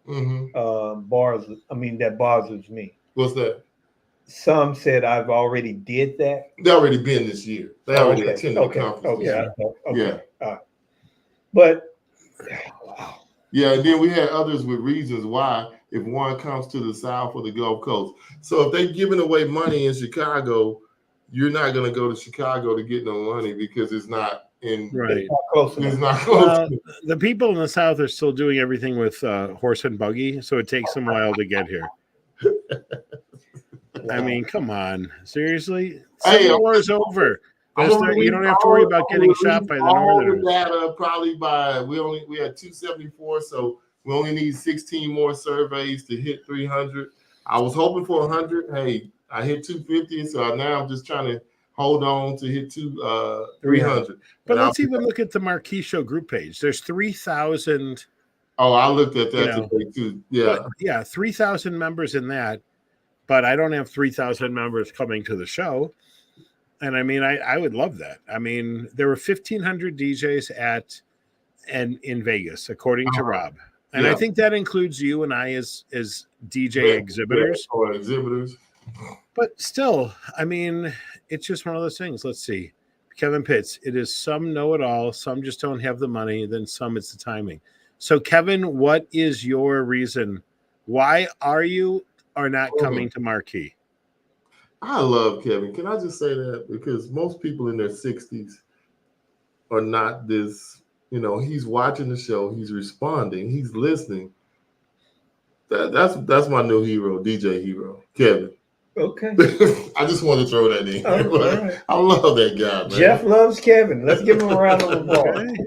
S8: that bothers me.
S1: What's that?
S8: Some said I've already did that.
S1: They already been this year. They already attended the conference.
S8: Yeah.
S1: Yeah.
S8: But
S1: yeah, and then we had others with reasons why if one comes to the South or the Gulf Coast. So if they're giving away money in Chicago, you're not going to go to Chicago to get no money because it's not in
S9: right.
S1: It's not close.
S9: The people in the South are still doing everything with horse and buggy, so it takes them a while to get here. I mean, come on, seriously. Civil War is over. You don't have to worry about getting shot by the Northerners.
S1: Data probably we had 274, so we only need 16 more surveys to hit 300. I was hoping for 100. Hey, I hit 250, so now I'm just trying to hold on to hit 300.
S9: But let's even look at the Marquee Show group page. There's 3,000.
S1: Oh, I looked at that today too. Yeah,
S9: 3,000 members in that. But I don't have 3,000 members coming to the show. And I mean, I would love that. I mean, there were 1,500 DJs in Vegas, according to Rob. And I think that includes you and I as DJ exhibitors.
S1: Or exhibitors.
S9: But still, I mean, it's just one of those things. Let's see. Kevin Pitts, it is some know it all. Some just don't have the money. Then some it's the timing. So, Kevin, what is your reason? Why are you not coming to Marquee?
S1: I love Kevin. Can I just say that? Because most people in their 60s are not this, he's watching the show, he's responding, he's listening. That's my new hero, DJ hero, Kevin.
S8: Okay.
S1: I just want to throw that in.
S8: Right.
S1: I love that guy, man.
S8: Jeff loves Kevin. Let's give him a round of applause.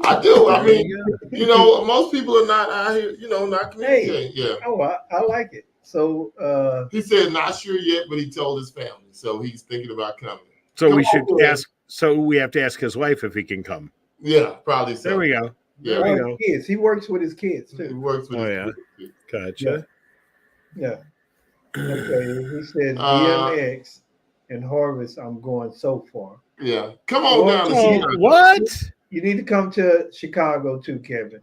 S1: I do. I mean, most people are not out here, not communicating. Yeah.
S8: Oh, I like it. So
S1: he said not sure yet, but he told his family, so he's thinking about coming.
S9: So we should ask. So we have to ask his wife if he can come.
S1: Yeah, probably so.
S9: There we go.
S1: Yeah,
S9: there we go.
S8: Kids. He works with his kids too.
S1: He works with his kids.
S9: Gotcha.
S8: Yeah. Okay. He said DMX and Harvest. I'm going so far.
S1: Yeah. Come on down to Chicago.
S9: What?
S8: You need to come to Chicago too, Kevin.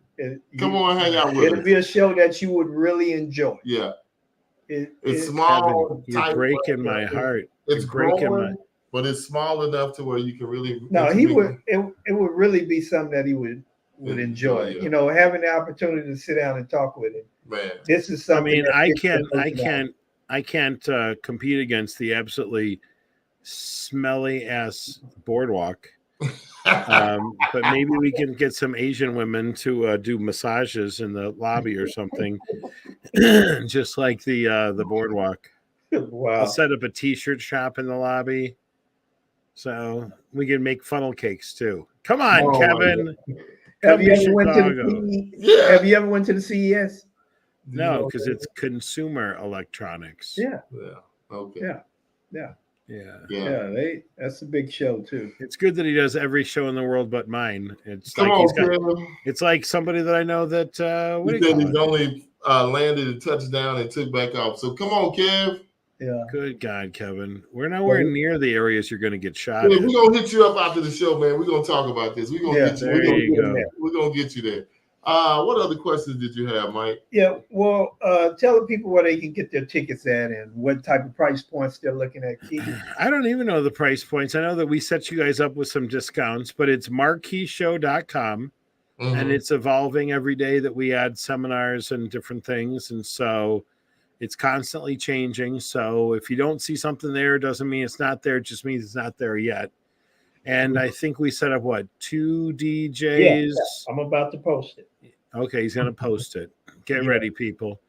S1: Come on, hang out with us.
S8: It'll be a show that you would really enjoy.
S1: Yeah. It's
S9: Kevin,
S1: small.
S9: you're breaking my heart.
S1: It's growing, but it's small enough to where you can really.
S8: No, he would. It would really be something that he would enjoy.
S1: Yeah.
S8: Having the opportunity to sit down and talk with him.
S1: Man,
S8: this is something.
S9: I mean, I can't compete against the absolutely smelly ass boardwalk. But maybe we can get some Asian women to do massages in the lobby or something, just like the boardwalk.
S8: Wow.
S9: I'll set up a T-shirt shop in the lobby, so we can make funnel cakes too. Come on,
S1: Oh,
S9: Kevin.
S8: Have you
S9: Come to
S8: ever went to
S9: Chicago.
S8: the
S1: Yeah.
S8: Have you ever went to the CES?
S9: No, because it's consumer electronics.
S8: Yeah.
S1: Yeah. Okay.
S8: Yeah. Yeah.
S9: Yeah.
S1: Yeah.
S8: That's a big show too.
S9: It's good that he does every show in the world but mine. It's
S1: Come
S9: like
S1: on,
S9: he's got.
S1: Kevin.
S9: It's like somebody that I know that. What do
S1: He
S9: you
S1: said
S9: call
S1: he's
S9: it?
S1: only landed a touchdown and took back off. So come on, Kev.
S8: Yeah.
S9: Good God, Kevin. We're nowhere near the areas you're going to get shot
S1: Yeah,
S9: in.
S1: we're gonna hit you up after the show, man. We're gonna talk about this. We're gonna get you.
S9: there you go.
S1: We're gonna get you there. What other questions did you have, Mike?
S8: Yeah. Well, tell the people where they can get their tickets at and what type of price points they're looking at, Keith.
S9: I don't even know the price points. I know that we set you guys up with some discounts, but it's marqueeshow.com. And it's evolving every day that we add seminars and different things. And so it's constantly changing. So if you don't see something there, it doesn't mean it's not there. It just means it's not there yet. And I think we set up, 2 DJs?
S8: Yeah, I'm about to post it.
S9: Okay, he's going to post it. Get ready, people.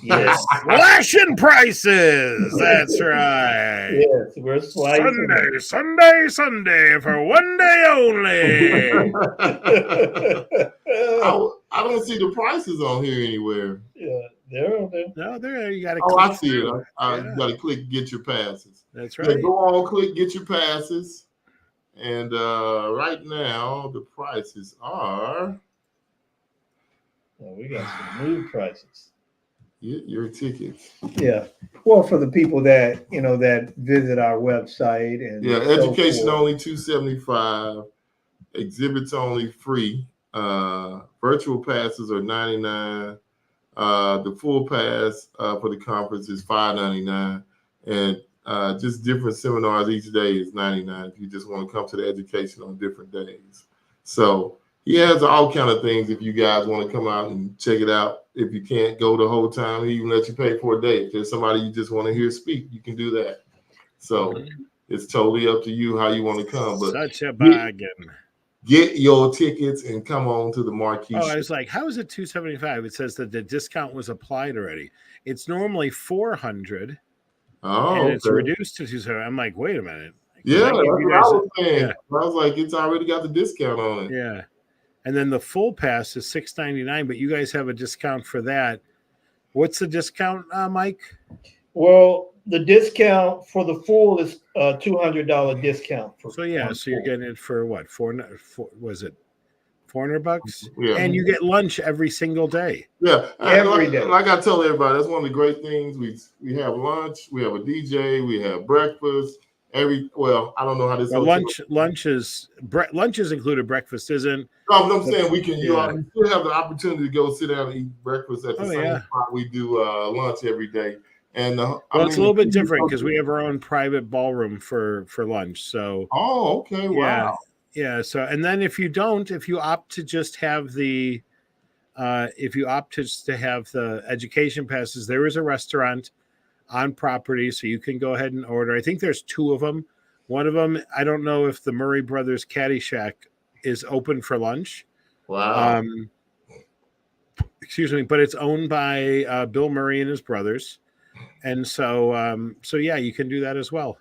S8: Yes.
S9: Slashing prices. That's right.
S8: Yes, we're sliding.
S9: Sunday for one day only.
S1: I don't see the prices on here anywhere.
S8: Yeah, they're on there.
S9: No, there you got to.
S1: Oh, I see it. You got to click get your passes.
S9: That's
S1: Yeah,
S9: right.
S1: go on, click get your passes. And right now, the prices are.
S8: Well, we got some new prices.
S1: Get your tickets.
S8: Yeah. Well, for the people that that visit our website and
S1: Yeah,
S8: so
S1: education
S8: forth.
S1: only $275, exhibits only free. Virtual passes are $99. The full pass for the conference is $5.99, and just different seminars each day is $99 if you just want to come to the education on different days. So he has all kind of things if you guys want to come out and check it out. If you can't go the whole time, he even let you pay for a day. If there's somebody you just want to hear speak, you can do that. So it's totally up to you how you want to come. But
S9: such a bargain.
S1: Get your tickets and come on to the Marquee Show.
S9: I was like, how is it $275? It says that the discount was applied already. It's normally $400. And it's reduced to $275. I'm like, wait a minute.
S1: Yeah, that's what I was saying.
S9: Yeah.
S1: I was like, it's already got the discount on it.
S9: Yeah. And then the full pass is $6.99, but you guys have a discount for that. What's the discount, Mike?
S8: Well, the discount for the full is $200 discount.
S9: So you're getting it for what? Was it $400?
S1: Yeah.
S9: And you get lunch every single day.
S1: Yeah,
S8: every day.
S1: Like I tell everybody, that's one of the great things. We have lunch, we have a DJ, we have breakfast. I don't know how this.
S9: Well, lunch is included. Breakfast isn't.
S1: No, I'm saying we can. You still have the opportunity to go sit down and eat breakfast at the same spot we do lunch every day. And
S9: it's a little bit different because we have our own private ballroom for lunch. So.
S1: Oh, okay! Wow.
S9: Yeah. So, and then if you opt to just have the, education passes, there is a restaurant on property, so you can go ahead and order. I think there's 2 of them. One of them, I don't know if the Murray Brothers Caddyshack is open for lunch.
S1: Wow.
S9: Excuse me, but it's owned by Bill Murray and his brothers, and so you can do that as well.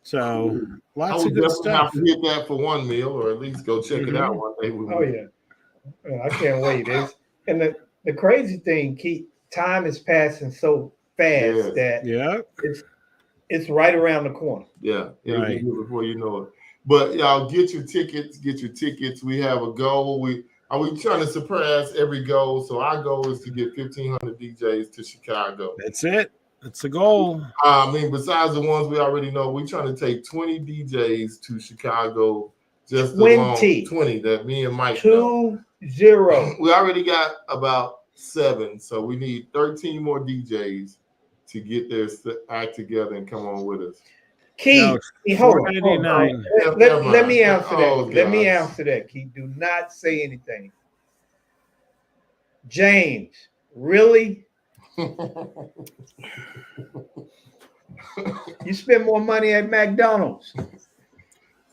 S9: So lots of good stuff.
S1: Have to hit that for one meal, or at least go check it out one day.
S8: Oh yeah, I can't wait. And the crazy thing, Keith, time is passing so fast that it's right around the corner.
S1: Yeah, it'll be here before you know it. But y'all get your tickets. We have a goal. We trying to surpass every goal. So our goal is to get 1,500 DJs to Chicago.
S9: That's it. That's the goal.
S1: Besides the ones we already know, we're trying to take 20 DJs to Chicago. Just
S8: 20
S1: that me and Mike
S8: 20.
S1: We already got about 7, so we need 13 more DJs to get their act together and come on with us.
S8: Keith, hold on. Let me answer that. Let me answer that, Keith. Do not say anything. James, really? You spend more money at McDonald's.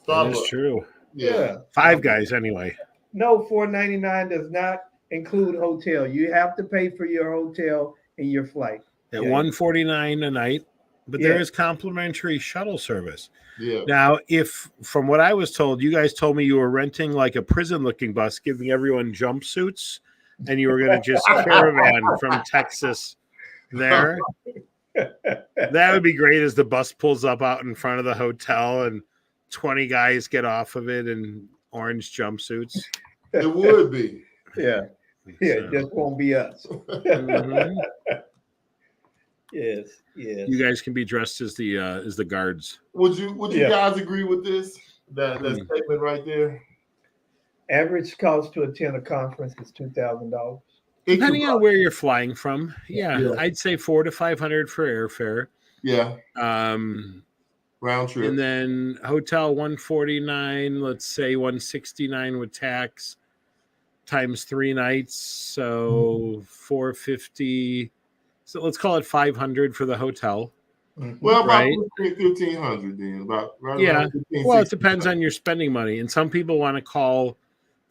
S9: That is
S1: Starbucks.
S9: true.
S1: Yeah.
S9: Five Guys, anyway.
S8: No, $4.99 does not include hotel. You have to pay for your hotel and your flight.
S9: At
S8: Yeah.
S9: $149 a night, but
S8: Yeah.
S9: there is complimentary shuttle service.
S1: Yeah.
S9: Now, if from what I was told, you guys told me you were renting like a prison-looking bus, giving everyone jumpsuits, and you were going to just caravan from Texas there. That would be great as the bus pulls up out in front of the hotel and 20 guys get off of it in orange jumpsuits.
S1: It would be.
S8: Yeah. Yeah, it just won't be us.
S9: Mhm.
S8: Yes, yes.
S9: You guys can be dressed as the guards.
S1: Would you
S8: Yeah.
S1: guys agree with this? That
S9: Hmm.
S1: statement right there?
S8: Average cost to attend a conference is $2,000.
S9: Depending on where you're flying from,
S1: Yeah.
S9: I'd say $400 to $500 for airfare.
S1: Yeah.
S9: And
S1: Round trip.
S9: then hotel $149, let's say $169 with tax, times 3 nights, so $450. So let's call it $500 for the hotel.
S1: Well, about
S9: right?
S1: 1,500 then. About right
S9: Yeah.
S1: around 15,
S9: Well, it
S1: 16.
S9: depends on your spending money, and some people want to call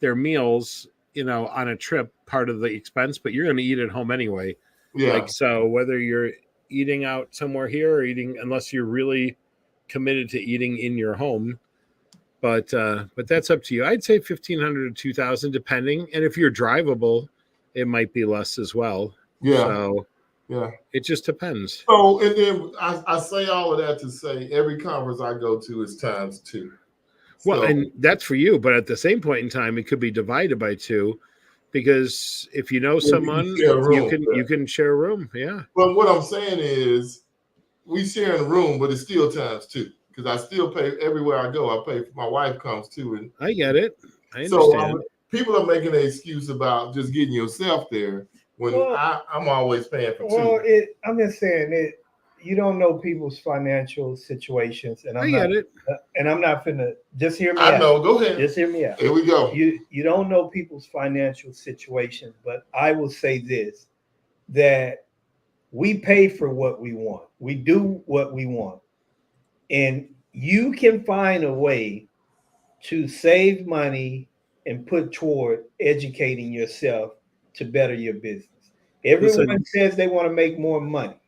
S9: their meals, on a trip part of the expense, but you're going to eat at home anyway.
S1: Yeah.
S9: Like, so whether you're eating out somewhere here or eating, unless you're really committed to eating in your home, but that's up to you. I'd say 1,500 to 2,000, depending. And if you're drivable, it might be less as well.
S1: Yeah.
S9: So
S1: Yeah.
S9: it just depends.
S1: So, and then I say all of that to say every conference I go to is times 2.
S9: Well,
S1: So-
S9: and that's for you, but at the same point in time, it could be divided by 2, because if you know
S1: you can
S9: someone,
S1: share a room,
S9: you can share a room. Yeah.
S1: But what I'm saying is, we share in a room, but it's still times 2 because I still pay everywhere I go. I pay. My wife comes too, and
S9: I get it. I
S1: so
S9: understand.
S1: people are making an excuse about just getting yourself there when
S8: Well-
S1: I'm always paying for 2.
S8: Well, I'm just saying it. You don't know people's financial situations, and
S9: I get it.
S8: And I'm not finna just hear me
S1: I
S8: out.
S1: know. Go ahead.
S8: Just hear me out.
S1: Here we go.
S8: You don't know people's financial situations, but I will say this: that we pay for what we want. We do what we want, and you can find a way to save money and put toward educating yourself to better your business. Everyone says they want to make more money.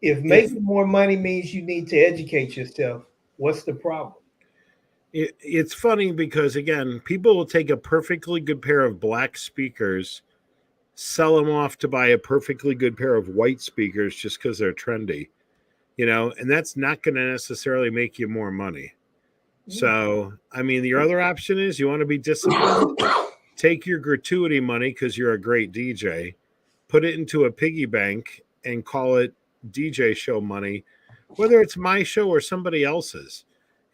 S8: If making more money means you need to educate yourself, what's the problem?
S9: It's funny because, again, people will take a perfectly good pair of black speakers, sell them off to buy a perfectly good pair of white speakers just because they're trendy, and that's not going to necessarily make you more money. So, I mean, your other option is you want to be disciplined, take your gratuity money because you're a great DJ, put it into a piggy bank and call it DJ show money, whether it's my show or somebody else's.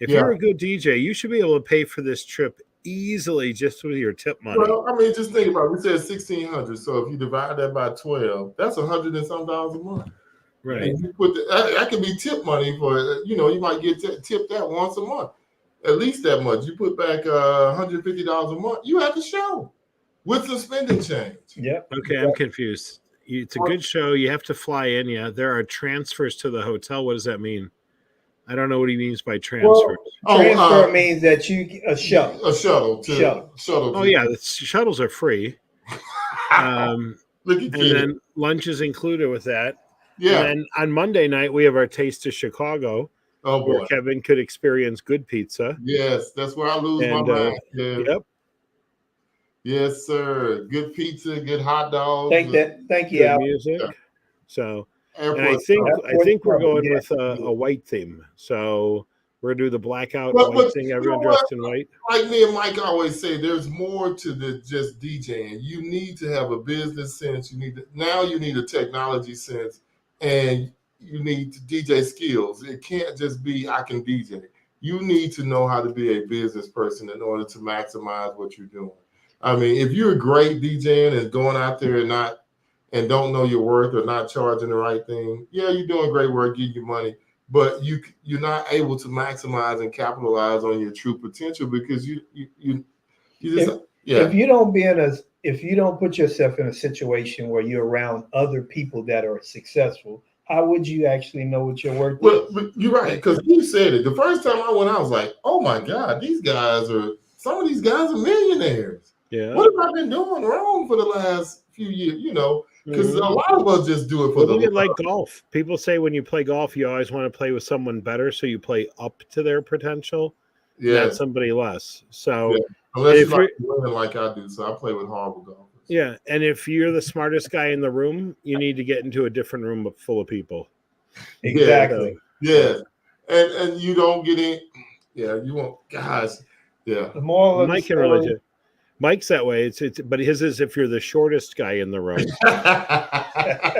S9: If you're a good DJ, you should be able to pay for this trip easily just with your tip money.
S1: Well, I mean, just think about it. We said 1,600. So if you divide that by 12, that's $100 and some dollars a month.
S9: Right.
S1: And you put that could be tip money for, you might get tipped that once a month. At least that much. You put back $150 a month. You have the show with some spending change.
S8: Yep.
S9: Okay, I'm confused. It's a good show. You have to fly in. Yeah, there are transfers to the hotel. What does that mean? I don't know what he means by transfer.
S8: Transfer means that a shuttle.
S1: A shuttle. Shuttle.
S9: Oh yeah, the shuttles are free.
S1: Look at
S9: And
S1: you.
S9: then lunch is included with that.
S1: Yeah.
S9: And then on Monday night we have our Taste of Chicago.
S1: Oh boy.
S9: Where Kevin could experience good pizza.
S1: Yes, that's where I lose my mind. Yeah.
S9: Yep.
S1: Yes, sir. Good pizza, good hot dogs.
S8: Thank you,
S9: Good
S8: Al.
S9: music.
S1: Yeah.
S9: So,
S1: Airport
S9: and I think we're going with a white theme. So we're gonna do the blackout white thing. Everyone dressed in white.
S1: Like me and Mike always say, there's more to just DJing. You need to have a business sense. You need a technology sense, and you need DJ skills. It can't just be I can DJ. You need to know how to be a business person in order to maximize what you're doing. I mean, if you're a great DJing and going out there and don't know your worth or not charging the right thing, yeah, you're doing great work, give you money, but you're not able to maximize and capitalize on your true potential because you just
S8: If you don't put yourself in a situation where you're around other people that are successful, how would you actually know what your worth is?
S1: But you're right, because you said it. The first time I went, I was like, oh my God, some of these guys are millionaires.
S9: Yeah.
S1: What have I been doing wrong for the last few years? You know, because a lot of us just do it for the
S9: look at like golf. People say when you play golf, you always want to play with someone better, so you play up to their potential, not somebody less. So
S1: unless you like winning like I do, so I play with horrible golfers.
S9: Yeah, and if you're the smartest guy in the room, you need to get into a different room full of people.
S8: Exactly.
S1: Yeah. And you don't get in. Yeah, you won't. Gosh. Yeah.
S8: The moral of
S9: Mike
S8: the
S9: can relate
S8: story,
S9: to. Mike's that way. But his is if you're the shortest guy in the room,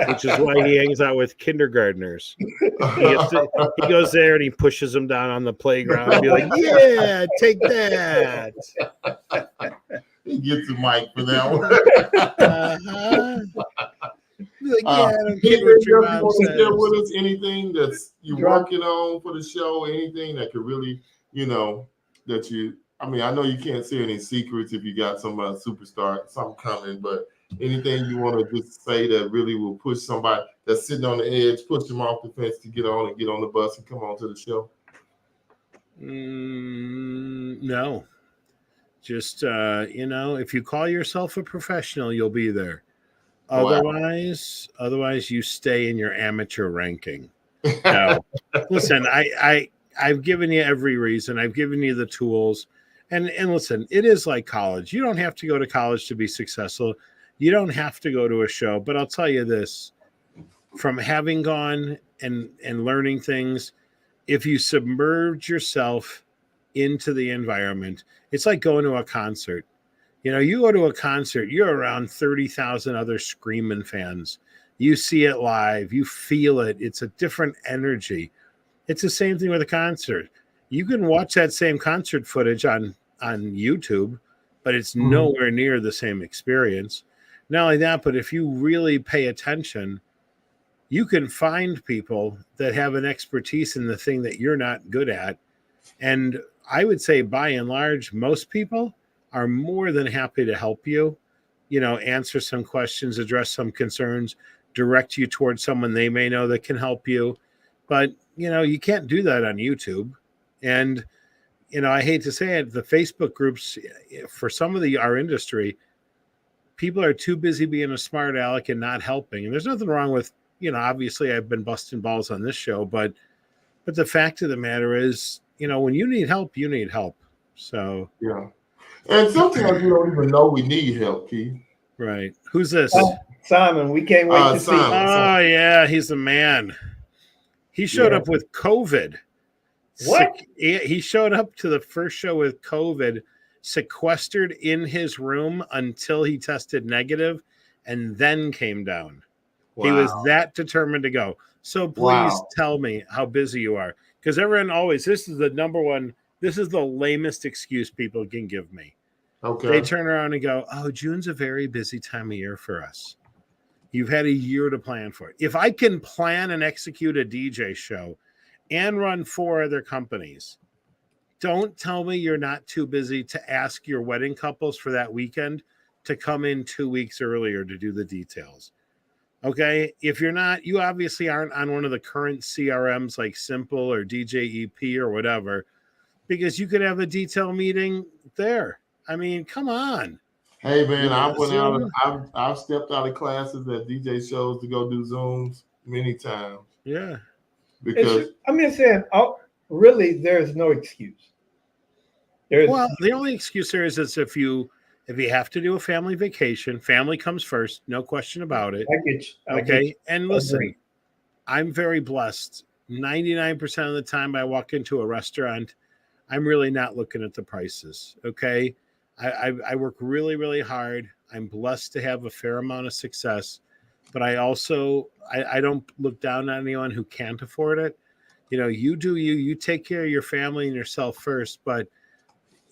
S9: which is why he hangs out with kindergartners. He goes there and he pushes them down on the playground and be like, "Yeah, take that."
S1: He gets a mic for that one.
S9: Like, I don't
S1: Peter,
S9: care what your
S1: you
S9: mom
S1: want to
S9: says.
S1: share with us anything that's you're working on for the show? Anything that could really, that you. I mean, I know you can't say any secrets if you got some superstar, something coming, but anything you want to just say that really will push somebody that's sitting on the edge, push them off the fence to get on the bus and come on to the show?
S9: No. Just, if you call yourself a professional, you'll be there. Otherwise you stay in your amateur ranking. No. Listen, I've given you every reason. I've given you the tools. And listen, it is like college. You don't have to go to college to be successful. You don't have to go to a show. But I'll tell you this, from having gone and learning things, if you submerge yourself into the environment, it's like going to a concert. You go to a concert, you're around 30,000 other screaming fans. You see it live. You feel it. It's a different energy. It's the same thing with a concert. You can watch that same concert footage on YouTube, but it's nowhere near the same experience. Not only that, but if you really pay attention, you can find people that have an expertise in the thing that you're not good at. And I would say by and large, most people are more than happy to help you, answer some questions, address some concerns, direct you towards someone they may know that can help you. But, you can't do that on YouTube. And, I hate to say it, the Facebook groups for some of our industry, people are too busy being a smart aleck and not helping. And there's nothing wrong with, obviously I've been busting balls on this show, but the fact of the matter is, when you need help, you need help. So,
S1: yeah. And sometimes we don't even know we need help, Keith.
S9: Right. Who's this?
S8: Simon. We can't wait to see.
S9: Oh, yeah. He's the man. He showed up with COVID.
S8: What?
S9: He showed up to the first show with COVID, sequestered in his room until he tested negative, and then came down. Wow. He was that determined to go. So please tell me how busy you are. Because everyone always, this is the number one, this is the lamest excuse people can give me.
S1: Okay.
S9: They turn around and go, oh, June's a very busy time of year for us. You've had a year to plan for it. If I can plan and execute a DJ show and run 4 other companies, don't tell me you're not too busy to ask your wedding couples for that weekend to come in 2 weeks earlier to do the details. Okay? If you're not, you obviously aren't on one of the current CRMs like Simple or DJ EP or whatever, because you could have a detail meeting there. I mean, come on.
S1: Hey man, I've stepped out of classes at DJ shows to go do Zooms many times.
S9: Yeah.
S1: Because
S8: I'm just saying, really, there's no excuse.
S9: Well, the only excuse there is if you have to do a family vacation, family comes first, no question about it. Okay. And listen, I'm very blessed. 99% of the time I walk into a restaurant, I'm really not looking at the prices. Okay. I work really, really hard. I'm blessed to have a fair amount of success, but I also, I don't look down on anyone who can't afford it. You do you take care of your family and yourself first. But,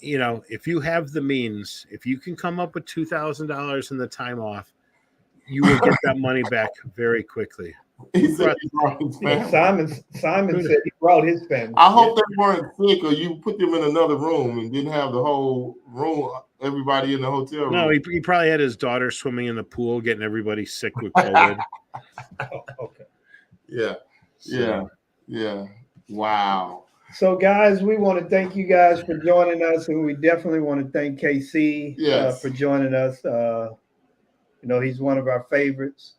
S9: if you have the means, if you can come up with $2,000 in the time off, you will get that money back very quickly.
S8: Simon said he brought his family.
S1: I hope they weren't sick or you put them in another room and didn't have the whole room, everybody in the hotel room.
S9: No, he probably had his daughter swimming in the pool, getting everybody sick with COVID.
S8: Okay.
S1: Yeah. Wow.
S8: So, guys, we want to thank you guys for joining us, and we definitely want to thank KC
S1: Yes.
S8: for joining us. He's one of our favorites.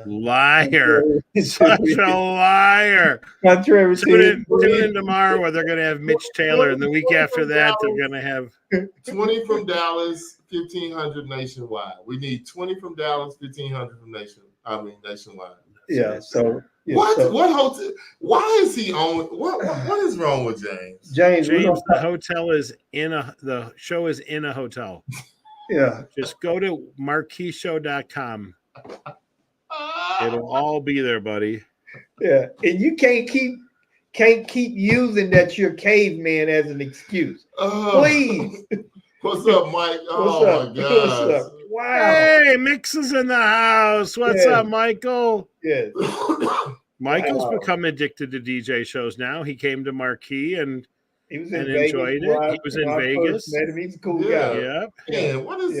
S9: Liar. Such a liar.
S8: Contrary
S9: Tune
S8: to
S9: in tomorrow where they're going to have Mitch Taylor, and the week after that, they're going to have
S1: 20 from Dallas, 1,500 nationwide. We need 20 from Dallas, 1,500 from nationwide.
S8: yeah. So
S1: What?
S8: So,
S1: What hotel? Why is he on? What is wrong with James?
S8: James,
S9: the hotel is the show is in a hotel.
S8: Yeah.
S9: Just go to marqueeshow.com. It'll all be there, buddy.
S8: Yeah. And you can't keep using that you're caveman as an excuse. Please.
S1: What's up, Mike?
S8: What's up?
S1: My God.
S8: What's up? Wow.
S9: Hey, Mix is in the house. What's up, Michael?
S8: Yes.
S9: Michael's become addicted to DJ shows now. He came to Marquee and
S8: he was
S9: and
S8: Vegas,
S9: enjoyed it. He was in Vegas.
S8: Met him. He's a cool
S1: Yeah.
S8: guy.
S9: Yeah.
S1: Man, what is?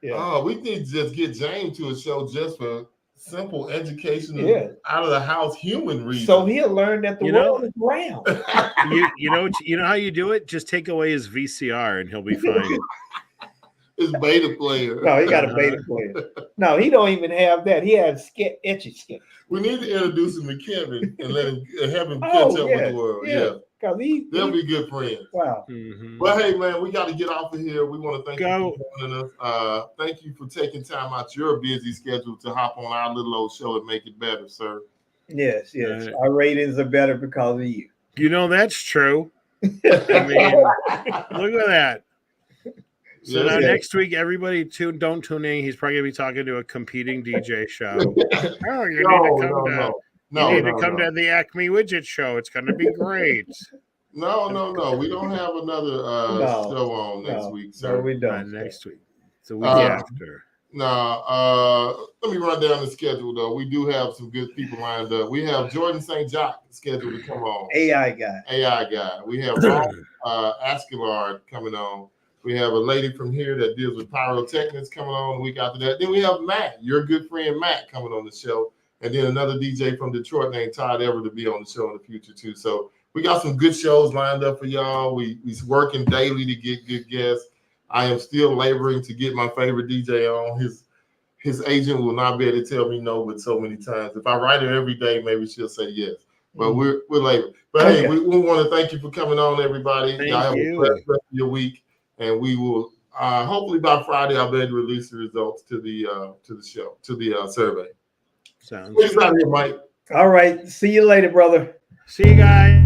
S8: Yeah.
S1: Oh, we need to just get James to a show just for simple educational, out of the house human reasons.
S8: So he'll learn that the world is round.
S9: You know how you do it? Just take away his VCR and he'll be fine.
S1: His beta player.
S8: No, he got a beta player. No, he don't even have that. He has etchy sketch.
S1: We need to introduce him to Kevin and let him have him catch up with the world. Yeah.
S8: Because
S1: they'll be good friends.
S8: Wow.
S9: Mm-hmm.
S1: Well, hey man, we got to get off of here. We want to thank you for joining us. Thank you for taking time out your busy schedule to hop on our little old show and make it better, sir.
S8: Yes. Our ratings are better because of you.
S9: You know that's true. I mean, look at that. So now next week, everybody don't tune in. He's probably gonna be talking to a competing DJ show. Oh, you need to come to the Acme Widget Show. It's gonna be great.
S1: No. We don't have another show on next week, sir.
S8: No, we don't.
S9: Next week. It's the week after.
S1: Let me run down the schedule though. We do have some good people lined up. We have Jordan St. Jock scheduled to come on.
S8: AI guy.
S1: We have Ron Askillard coming on. We have a lady from here that deals with pyrotechnics coming on the week after that. Then we have Matt, your good friend Matt, coming on the show. And then another DJ from Detroit named Todd Ever to be on the show in the future too. So we got some good shows lined up for y'all. We're working daily to get good guests. I am still laboring to get my favorite DJ on. His agent will not be able to tell me no with so many times. If I write her every day, maybe she'll say yes. But we're laboring. But hey, we want to thank you for coming on, everybody. Y'all have a blessed rest of your week. And we will hopefully by Friday I'll be able to release the results to the show, to the survey.
S9: Sounds
S1: good. Out here, Mike.
S8: All right. See you later, brother.
S9: See you guys.